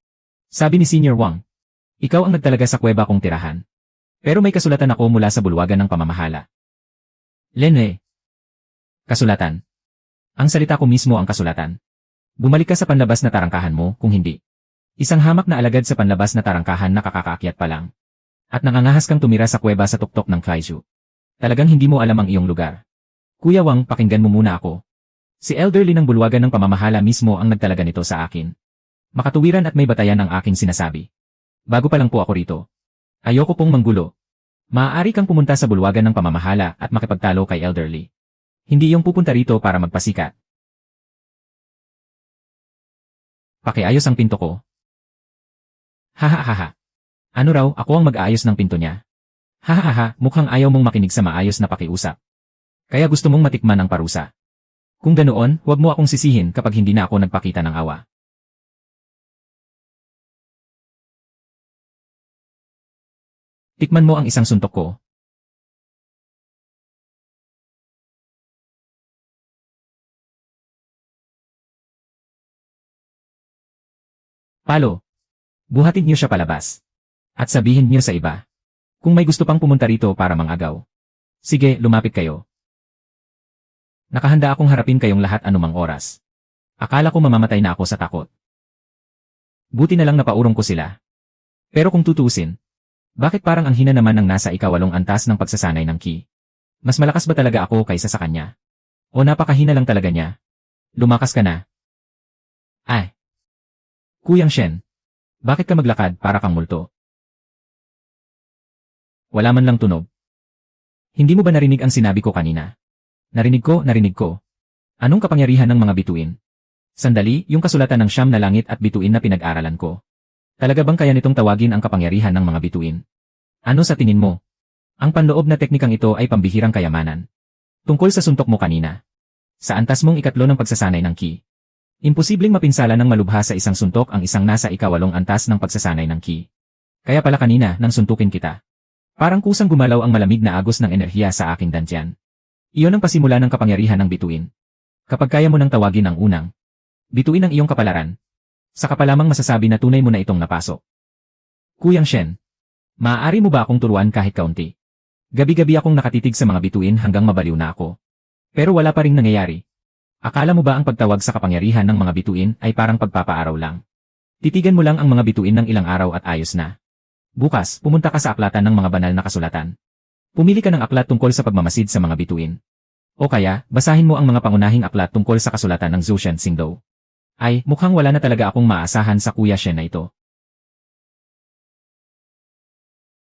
Sabi ni Senior Wang. Ikaw ang nagtalaga sa kuweba kong tirahan. Pero may kasulatan ako mula sa bulwagan ng pamamahala. Lene. Kasulatan. Ang salita ko mismo ang kasulatan. Bumalik ka sa panlabas na tarangkahan mo, kung hindi. Isang hamak na alagad sa panlabas na tarangkahan na kakakaakyat pa lang. At nangangahas kang tumira sa kuweba sa tuktok ng Kaizu. Talagang hindi mo alam ang iyong lugar. Kuya Wang, pakinggan mo muna ako. Si Elderly ng bulwagan ng pamamahala mismo ang nagtalaga nito sa akin. Makatuwiran at may batayan ang aking sinasabi. Bago pa lang po ako rito. Ayoko pong manggulo. Maaari kang pumunta sa bulwagan ng pamamahala at makipagtalo kay Elderly. Hindi iyong pupunta rito para magpasikat. Pakiayos ang pinto ko. Hahaha. Ano raw, ako ang mag-aayos ng pinto niya? Hahaha, mukhang ayaw mong makinig sa maayos na pakiusap. Kaya gusto mong matikman ang parusa. Kung ganoon, huwag mo akong sisihin kapag hindi na ako nagpakita ng awa. Tikman mo ang isang suntok ko. Palo. Buhatin niyo siya palabas. At sabihin niyo sa iba. Kung may gusto pang pumunta rito para mangagaw. Sige, lumapit kayo. Nakahanda akong harapin kayong lahat anumang oras. Akala ko mamamatay na ako sa takot. Buti na lang napaurong ko sila. Pero kung tutuusin, bakit parang ang hina naman ng nasa ikawalong antas ng pagsasanay ng Ki? Mas malakas ba talaga ako kaysa sa kanya? O napakahina lang talaga niya? Lumakas ka na. Ay. Kuyang Shen. Bakit ka maglakad para kang multo? Wala man lang tunog. Hindi mo ba narinig ang sinabi ko kanina? Narinig ko. Anong kapangyarihan ng mga bituin? Sandali, yung kasulatan ng 9 na langit at bituin na pinag-aralan ko. Talaga bang kaya nitong tawagin ang kapangyarihan ng mga bituin? Ano sa tingin mo? Ang panloob na teknikang ito ay pambihirang kayamanan. Tungkol sa suntok mo kanina. Sa antas mong 3 ng pagsasanay ng Ki. Imposibleng mapinsala ng malubha sa isang suntok ang isang nasa 8 antas ng pagsasanay ng Ki. Kaya pala kanina nang suntukin kita. Parang kusang gumalaw ang malamig na agos ng enerhiya sa aking dantian. Iyon ang pasimula ng kapangyarihan ng bituin. Kapag kaya mo nang tawagin ang unang bituin ang iyong kapalaran, saka pa lamang masasabi na tunay mo na itong napasok. Kuyang Shen, maaari mo ba akong turuan kahit kaunti? Gabi-gabi akong nakatitig sa mga bituin hanggang mabaliw na ako. Pero wala pa ring nangyayari. Akala mo ba ang pagtawag sa kapangyarihan ng mga bituin ay parang pagpapaaraw lang? Titigan mo lang ang mga bituin ng ilang araw at ayos na. Bukas, pumunta ka sa aklatan ng mga banal na kasulatan. Pumili ka ng aklat tungkol sa pagmamasid sa mga bituin. O kaya, basahin mo ang mga pangunahing aklat tungkol sa kasulatan ng Zhou Shen Xingdou. Ay, mukhang wala na talaga akong maasahan sa Kuya Shen na ito.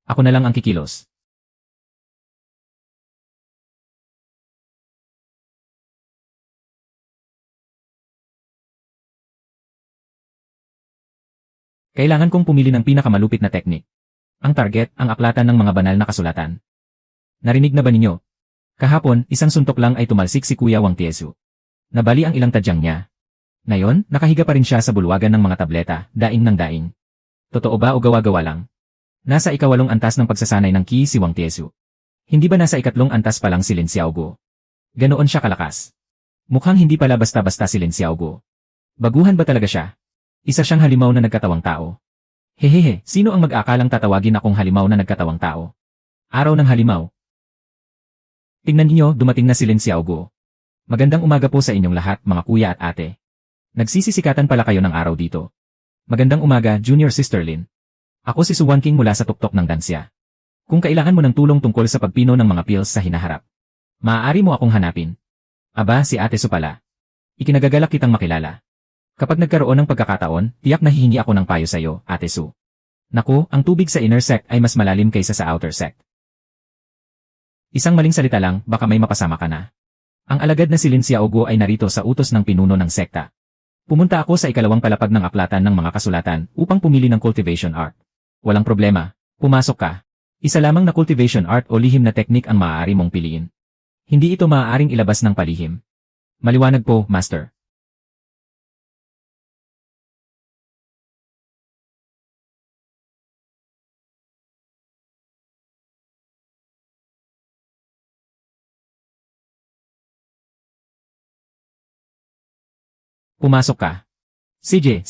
Ako na lang ang kikilos. Kailangan kong pumili ng pinakamalupit na teknik. Ang target, ang aklatan ng mga banal na kasulatan. Narinig na ba ninyo? Kahapon, isang suntok lang ay tumalsik si Kuya Wang Tiesu. Nabali ang ilang tadyang niya. Ngayon, nakahiga pa rin siya sa bulwagan ng mga tableta, daing ng daing. Totoo ba o gawa-gawa lang? Nasa 8 antas ng pagsasanay ng Ki si Wang Tiesu. Hindi ba nasa 3 antas pa lang si Lin Xiaoguo? Ganoon siya kalakas. Mukhang hindi pala basta-basta si Lin Xiaoguo. Baguhan ba talaga siya? Isa siyang halimaw na nagkatawang tao. Hehehe, sino ang mag-akalang tatawagin akong halimaw na nagkatawang tao? Araw ng halimaw. Tingnan niyo, dumating na si Lin Xiaoguo. Magandang umaga po sa inyong lahat, mga kuya at ate. Nagsisisikatan pala kayo ng araw dito. Magandang umaga, Junior Sister Lin. Ako si Suwan King mula sa tuktok ng Dansya. Kung kailangan mo ng tulong tungkol sa pagpino ng mga pills sa hinaharap, maaari mo akong hanapin. Aba, si Ate Su pala. Ikinagagalak kitang makilala. Kapag nagkaroon ng pagkakataon, tiyak na hihingi ako ng payo sa iyo, Ate Su. Naku, ang tubig sa inner sect ay mas malalim kaysa sa outer sect. Isang maling salita lang, baka may mapasama ka na. Ang alagad na si Lin Xiaoguo ay narito sa utos ng pinuno ng sekta. Pumunta ako sa 2 palapag ng aklatan ng mga kasulatan upang pumili ng cultivation art. Walang problema, pumasok ka. Isa lamang na cultivation art o lihim na teknik ang maaari mong piliin. Hindi ito maaaring ilabas ng palihim. Maliwanag po, Master. Pumasok ka. CJ.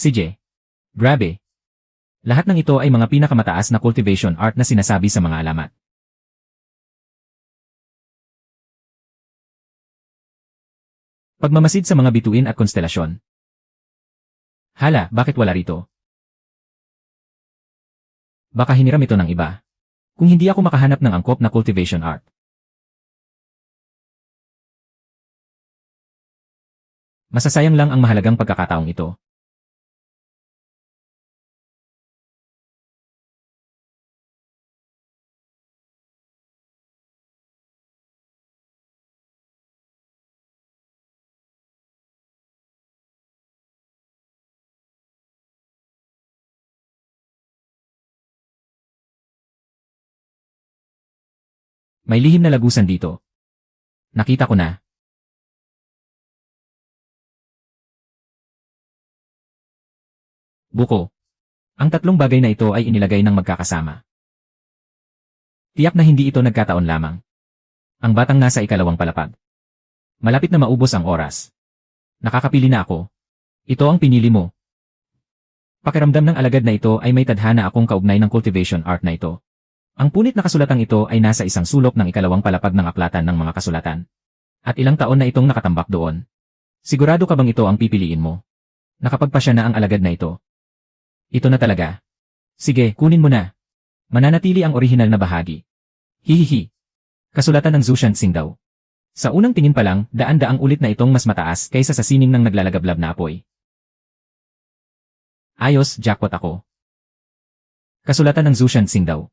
Grabe. Lahat ng ito ay mga pinakamataas na cultivation art na sinasabi sa mga alamat. Pagmamasid sa mga bituin at konstelasyon. Hala, bakit wala rito? Baka hiniram ito ng iba. Kung hindi ako makahanap ng angkop na cultivation art. Masasayang lang ang mahalagang pagkakataong ito. May lihim na lagusan dito. Nakita ko na. Buko. Ang 3 bagay na ito ay inilagay ng magkakasama. Tiyak na hindi ito nagkataon lamang. Ang batang nasa 2 palapag. Malapit na maubos ang oras. Nakakapili na ako. Ito ang pinili mo. Pakiramdam ng alagad na ito ay may tadhana akong kaugnay ng cultivation art na ito. Ang punit na kasulatang ito ay nasa isang sulok ng ikalawang palapag ng aklatan ng mga kasulatan. At ilang taon na itong nakatambak doon. Sigurado ka bang ito ang pipiliin mo? Nakapagpasya na ang alagad na ito. Ito na talaga. Sige, kunin mo na. Mananatili ang orihinal na bahagi. Hihihi. Kasulatan ng Zhu Shanxing daw. Sa unang tingin pa lang, daan-daang ulit na itong mas mataas kaysa sa sining ng naglalagablab na apoy. Ayos, jackpot ako. Kasulatan ng Zhu Shanxing daw.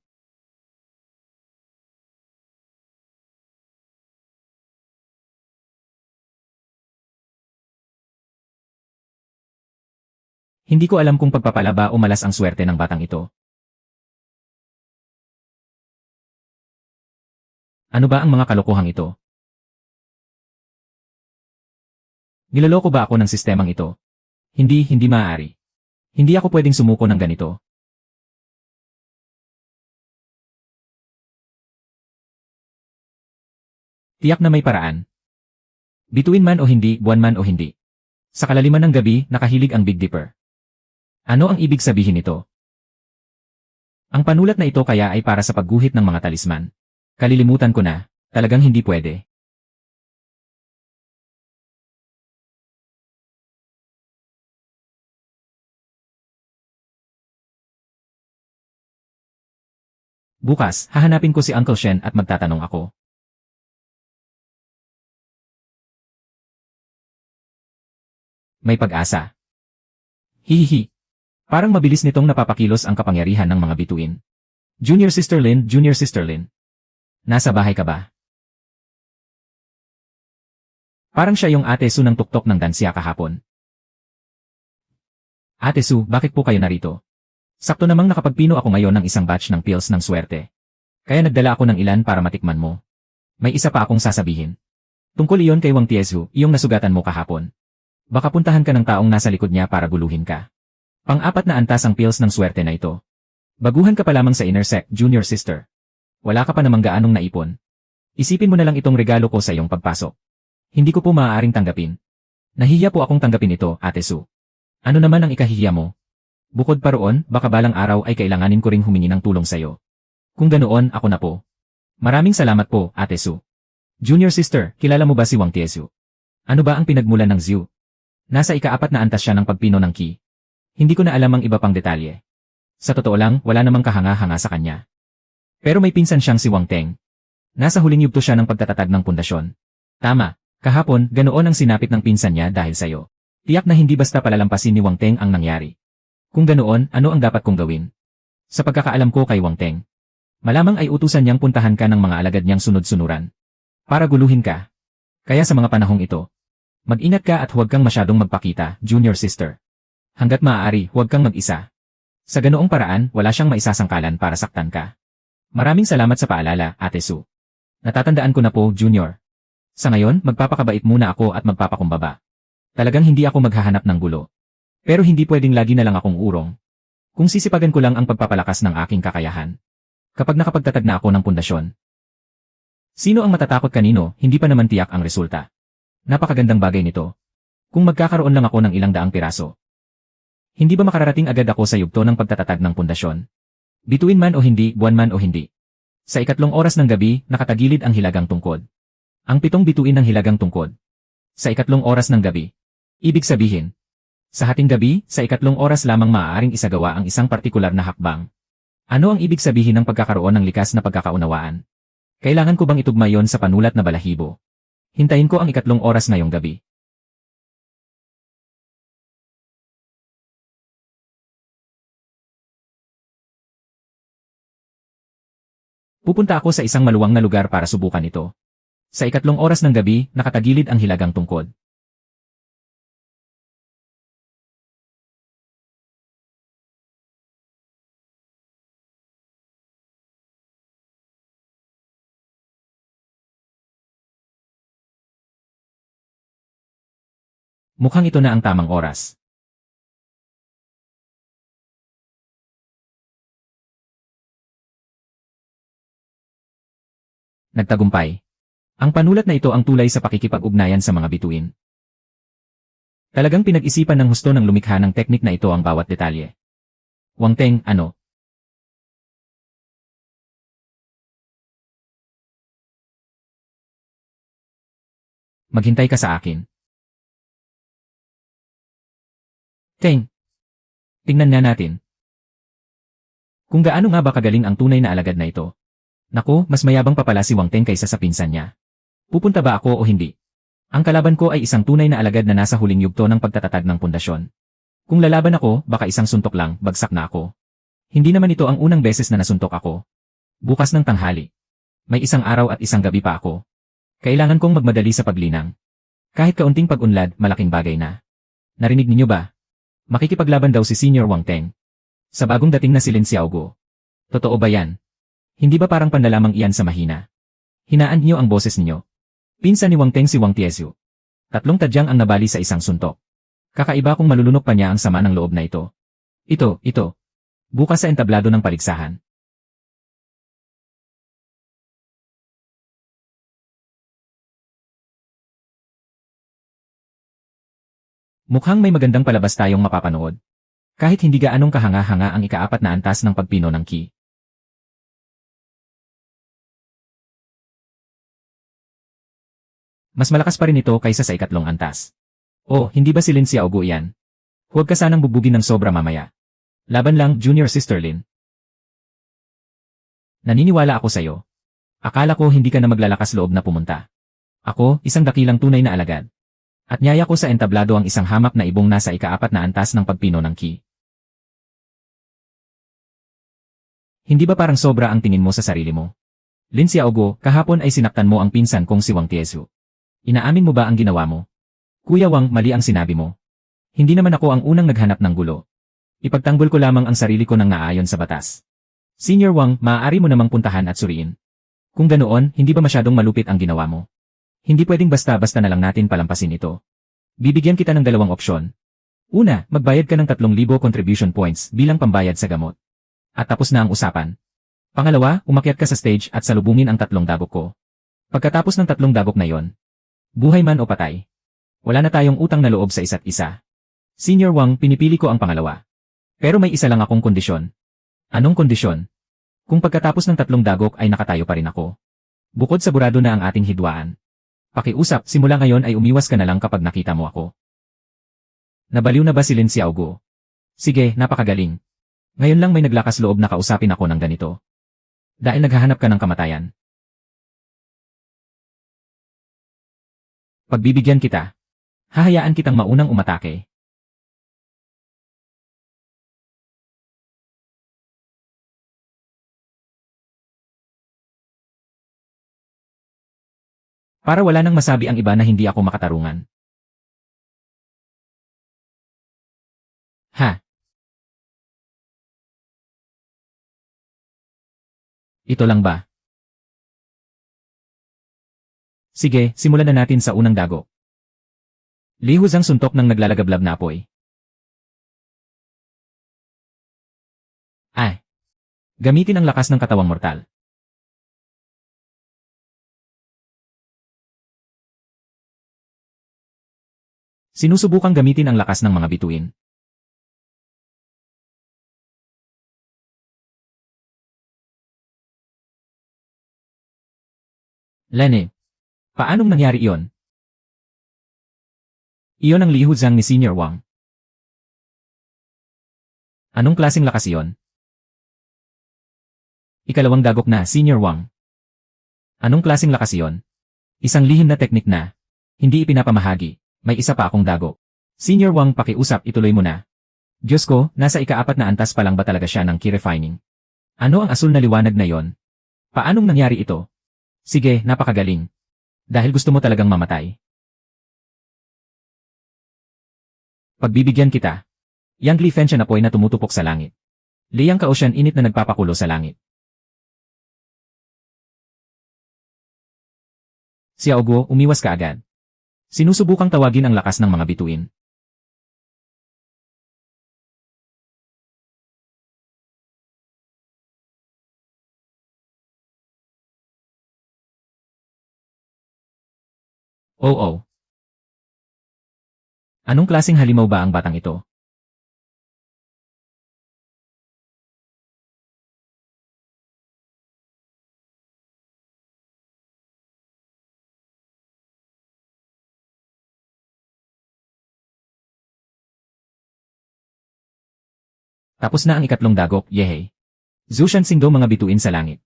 Hindi ko alam kung pagpapalaba o malas ang swerte ng batang ito. Ano ba ang mga kalokohang ito? Niloloko ba ako ng sistemang ito? Hindi maaari. Hindi ako pwedeng sumuko ng ganito. Tiyak na may paraan. Bituin man o hindi, buwan man o hindi. Sa kalaliman ng gabi, nakahilig ang Big Dipper. Ano ang ibig sabihin nito? Ang panulat na ito kaya ay para sa pagguhit ng mga talisman. Kalilimutan ko na, talagang hindi pwede. Bukas, hahanapin ko si Uncle Shen at magtatanong ako. May pag-asa. Hihihi. Parang mabilis nitong napapakilos ang kapangyarihan ng mga bituin. Junior Sister Lin, Junior Sister Lin. Nasa bahay ka ba? Parang siya yung Ate Su ng tuktok ng dansya kahapon. Ate Su, bakit po kayo narito? Sakto namang nakapagpino ako ngayon ng isang batch ng pills ng swerte. Kaya nagdala ako ng ilan para matikman mo. May isa pa akong sasabihin. Tungkol iyon kay Wang Tiezu, iyong nasugatan mo kahapon. Baka puntahan ka ng taong nasa likod niya para guluhin ka. Pang-apat na antas ang pills ng swerte na ito. Baguhan ka pa lamang sa Intersect, Junior Sister. Wala ka pa namang gaanong naipon. Isipin mo na lang itong regalo ko sa iyong pagpasok. Hindi ko po maaaring tanggapin. Nahihiya po akong tanggapin ito, Ate Su. Ano naman ang ikahihiya mo? Bukod pa roon, baka balang araw ay kailanganin ko ring humingi ng tulong sa'yo. Kung ganoon, ako na po. Maraming salamat po, Ate Su. Junior Sister, kilala mo ba si Wang Tiezu? Ano ba ang pinagmulan ng Zhu? Nasa ika-4 na antas siya ng pagpino ng Qi. Hindi ko na alam ang iba pang detalye. Sa totoo lang, wala namang kahanga-hanga sa kanya. Pero may pinsan siyang si Wang Teng. Nasa huling yugto siya ng pagtatatag ng pundasyon. Tama, kahapon, ganoon ang sinapit ng pinsan niya dahil sa'yo. Tiyak na hindi basta palalampasin ni Wang Teng ang nangyari. Kung ganoon, ano ang dapat kong gawin? Sa pagkakaalam ko kay Wang Teng, malamang ay utusan niyang puntahan ka ng mga alagad niyang sunod-sunuran. Para guluhin ka. Kaya sa mga panahong ito, mag-ingat ka at huwag kang masyadong magpakita, Junior Sister. Hanggat maaari, huwag kang mag-isa. Sa ganoong paraan, wala siyang maisasangkalan para saktan ka. Maraming salamat sa paalala, Ate Su. Natatandaan ko na po, Junior. Sa ngayon, magpapakabait muna ako at magpapakumbaba. Talagang hindi ako maghahanap ng gulo. Pero hindi pwedeng lagi na lang akong urong. Kung sisipagan ko lang ang pagpapalakas ng aking kakayahan. Kapag nakapagtatag na ako ng pundasyon. Sino ang matatakot kanino, hindi pa naman tiyak ang resulta. Napakagandang bagay nito. Kung magkakaroon lang ako ng ilang daang piraso. Hindi ba makararating agad ako sa yugto ng pagtatatag ng pundasyon? Bituin man o hindi, buwan man o hindi. Sa 3 oras ng gabi, nakatagilid ang hilagang tungkod. Ang 7 bituin ng hilagang tungkod. Sa 3 oras ng gabi. Ibig sabihin, sa hating gabi, sa 3 oras lamang maaaring isagawa ang isang partikular na hakbang. Ano ang ibig sabihin ng pagkakaroon ng likas na pagkakaunawaan? Kailangan ko bang itugma yon sa panulat na balahibo? Hintayin ko ang 3 oras ngayong gabi. Pupunta ako sa isang maluwang na lugar para subukan ito. Sa 3 oras ng gabi, nakatagilid ang hilagang tungkod. Mukhang ito na ang tamang oras. Nagtagumpay. Ang panulat na ito ang tulay sa pakikipag-ugnayan sa mga bituin. Talagang pinag-isipan ng husto ng lumikha ng teknik na ito ang bawat detalye. Wang Teng, ano? Maghintay ka sa akin. Teng, tingnan nga natin. Kung gaano nga ba kagaling ang tunay na alagad na ito. Naku, mas mayabang pa pala si Wang Teng kaysa sa pinsan niya. Pupunta ba ako o hindi? Ang kalaban ko ay isang tunay na alagad na nasa huling yugto ng pagtatatag ng pundasyon. Kung lalaban ako, baka isang suntok lang, bagsak na ako. Hindi naman ito ang unang beses na nasuntok ako. Bukas ng tanghali. May isang araw at isang gabi pa ako. Kailangan kong magmadali sa paglinang. Kahit kaunting pag-unlad, malaking bagay na. Narinig ninyo ba? Makikipaglaban daw si Senior Wang Teng. Sa bagong dating na si Lin Xiaogu. Totoo ba yan? Hindi ba parang panlalamang iyan sa mahina? Hinaan niyo ang boses niyo. Pinsan ni Wang Teng si Wang Tiesu. 3 tadyang ang nabali sa isang suntok. Kakaiba kung malulunok pa niya ang sama ng loob na ito. Ito. Bukas sa entablado ng paligsahan. Mukhang may magandang palabas tayong mapapanood. Kahit hindi gaanong kahanga-hanga ang ika-4 na antas ng pagpino ng Qi. Mas malakas pa rin ito kaysa sa ikatlong antas. Oh, hindi ba si Lin Xiaogu iyan? Huwag ka sanang bubugin ng sobra mamaya. Laban lang, Junior Sister Lin. Naniniwala ako sa'yo. Akala ko hindi ka na maglalakas loob na pumunta. Ako, isang dakilang tunay na alagad. At niyaya ko sa entablado ang isang hamak na ibong nasa ika-4 na antas ng pagpino ng Qi. Hindi ba parang sobra ang tingin mo sa sarili mo? Lin Xiaogu, kahapon ay sinaktan mo ang pinsan kong si Wang Tiesu. Inaamin mo ba ang ginawa mo? Kuya Wang, mali ang sinabi mo. Hindi naman ako ang unang naghanap ng gulo. Ipagtanggol ko lamang ang sarili ko ng naayon sa batas. Senior Wang, maaari mo namang puntahan at suriin. Kung ganoon, hindi ba masyadong malupit ang ginawa mo? Hindi pwedeng basta-basta na lang natin palampasin ito. Bibigyan kita ng 2 opsyon. Una, magbayad ka ng 3,000 contribution points bilang pambayad sa gamot. At tapos na ang usapan. Pangalawa, umakyat ka sa stage at salubungin ang 3 dagok ko. Pagkatapos ng 3 dagok na yon, buhay man o patay, wala na tayong utang na loob sa isa't isa. Senior Wang, pinipili ko ang pangalawa. Pero may isa lang akong kondisyon. Anong kondisyon? Kung pagkatapos ng 3 dagok ay nakatayo pa rin ako. Bukod sa burado na ang ating hidwaan. Pakiusap, simula ngayon ay umiwas ka na lang kapag nakita mo ako. Nabaliw na ba si Lin Xiaogu? Sige, napakagaling. Ngayon lang may naglakas loob na kausapin ako ng ganito. Dahil naghahanap ka ng kamatayan. Pagbibigyan kita. Hahayaan kitang maunang umatake. Para wala nang masabi ang iba na hindi ako makatarungan. Ha? Ito lang ba? Sige, simulan na natin sa unang dago. Lihos ang suntok ng naglalagablab na apoy. Ay! Gamitin ang lakas ng katawang mortal. Sinusubukang gamitin ang lakas ng mga bituin. Lene. Paanong nangyari iyon? Iyon ang lihuzang ni Senior Wang. Anong klaseng lakas iyon? Ikalawang dagok na, Senior Wang. Anong klaseng lakas iyon? Isang lihim na teknik na. Hindi ipinapamahagi. May isa pa akong dago. Senior Wang, pakiusap, ituloy mo na. Diyos ko, nasa ika-4 na antas pa lang ba talaga siya ng Qi refining? Ano ang asul na liwanag na yon? Paanong nangyari ito? Sige, napakagaling. Dahil gusto mo talagang mamatay. Pagbibigyan kita. Yang Li Feng siya na po'y na tumutupok sa langit. Liyang kaosyan init na nagpapakulo sa langit. Xiaoguo, umiwas ka agad. Sinusubukang tawagin ang lakas ng mga bituin. Oo. Anong klaseng halimaw ba ang batang ito? Tapos na ang ikatlong dagok, yehey. Zhu Shanxing daw mga bituin sa langit.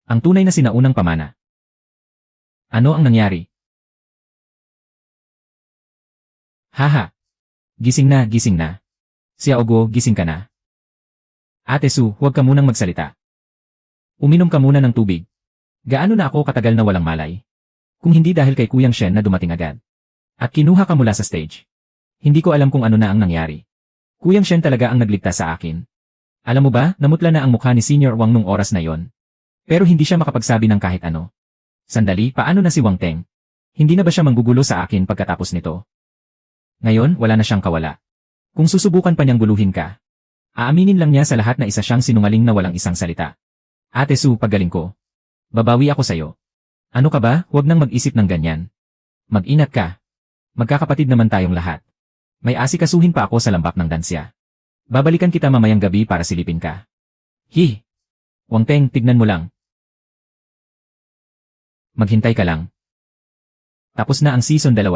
Ang tunay na sinaunang pamana. Ano ang nangyari? Haha. Gising na, gising na. Xiaoguo, gising ka na. Ate Su, huwag ka munang magsalita. Uminom ka muna ng tubig. Gaano na ako katagal na walang malay? Kung hindi dahil kay Kuyang Shen na dumating agad. At kinuha ka mula sa stage. Hindi ko alam kung ano na ang nangyari. Kuyang Shen talaga ang nagligtas sa akin. Alam mo ba, namutla na ang mukha ni Senior Wang nung oras na yon. Pero hindi siya makapagsabi ng kahit ano. Sandali, paano na si Wang Teng? Hindi na ba siya manggugulo sa akin pagkatapos nito? Ngayon, wala na siyang kawala. Kung susubukan pa niyang guluhin ka, aaminin lang niya sa lahat na isa siyang sinungaling na walang isang salita. Ate Su, paggaling ko. Babawi ako sa'yo. Ano ka ba, huwag nang mag-isip ng ganyan. Mag-inat ka. Magkakapatid naman tayong lahat. May asikasuhin pa ako sa lambak ng dansya. Babalikan kita mamayang gabi para silipin ka. Hi! Wang Teng, tignan mo lang. Maghintay ka lang. Tapos na ang season 2.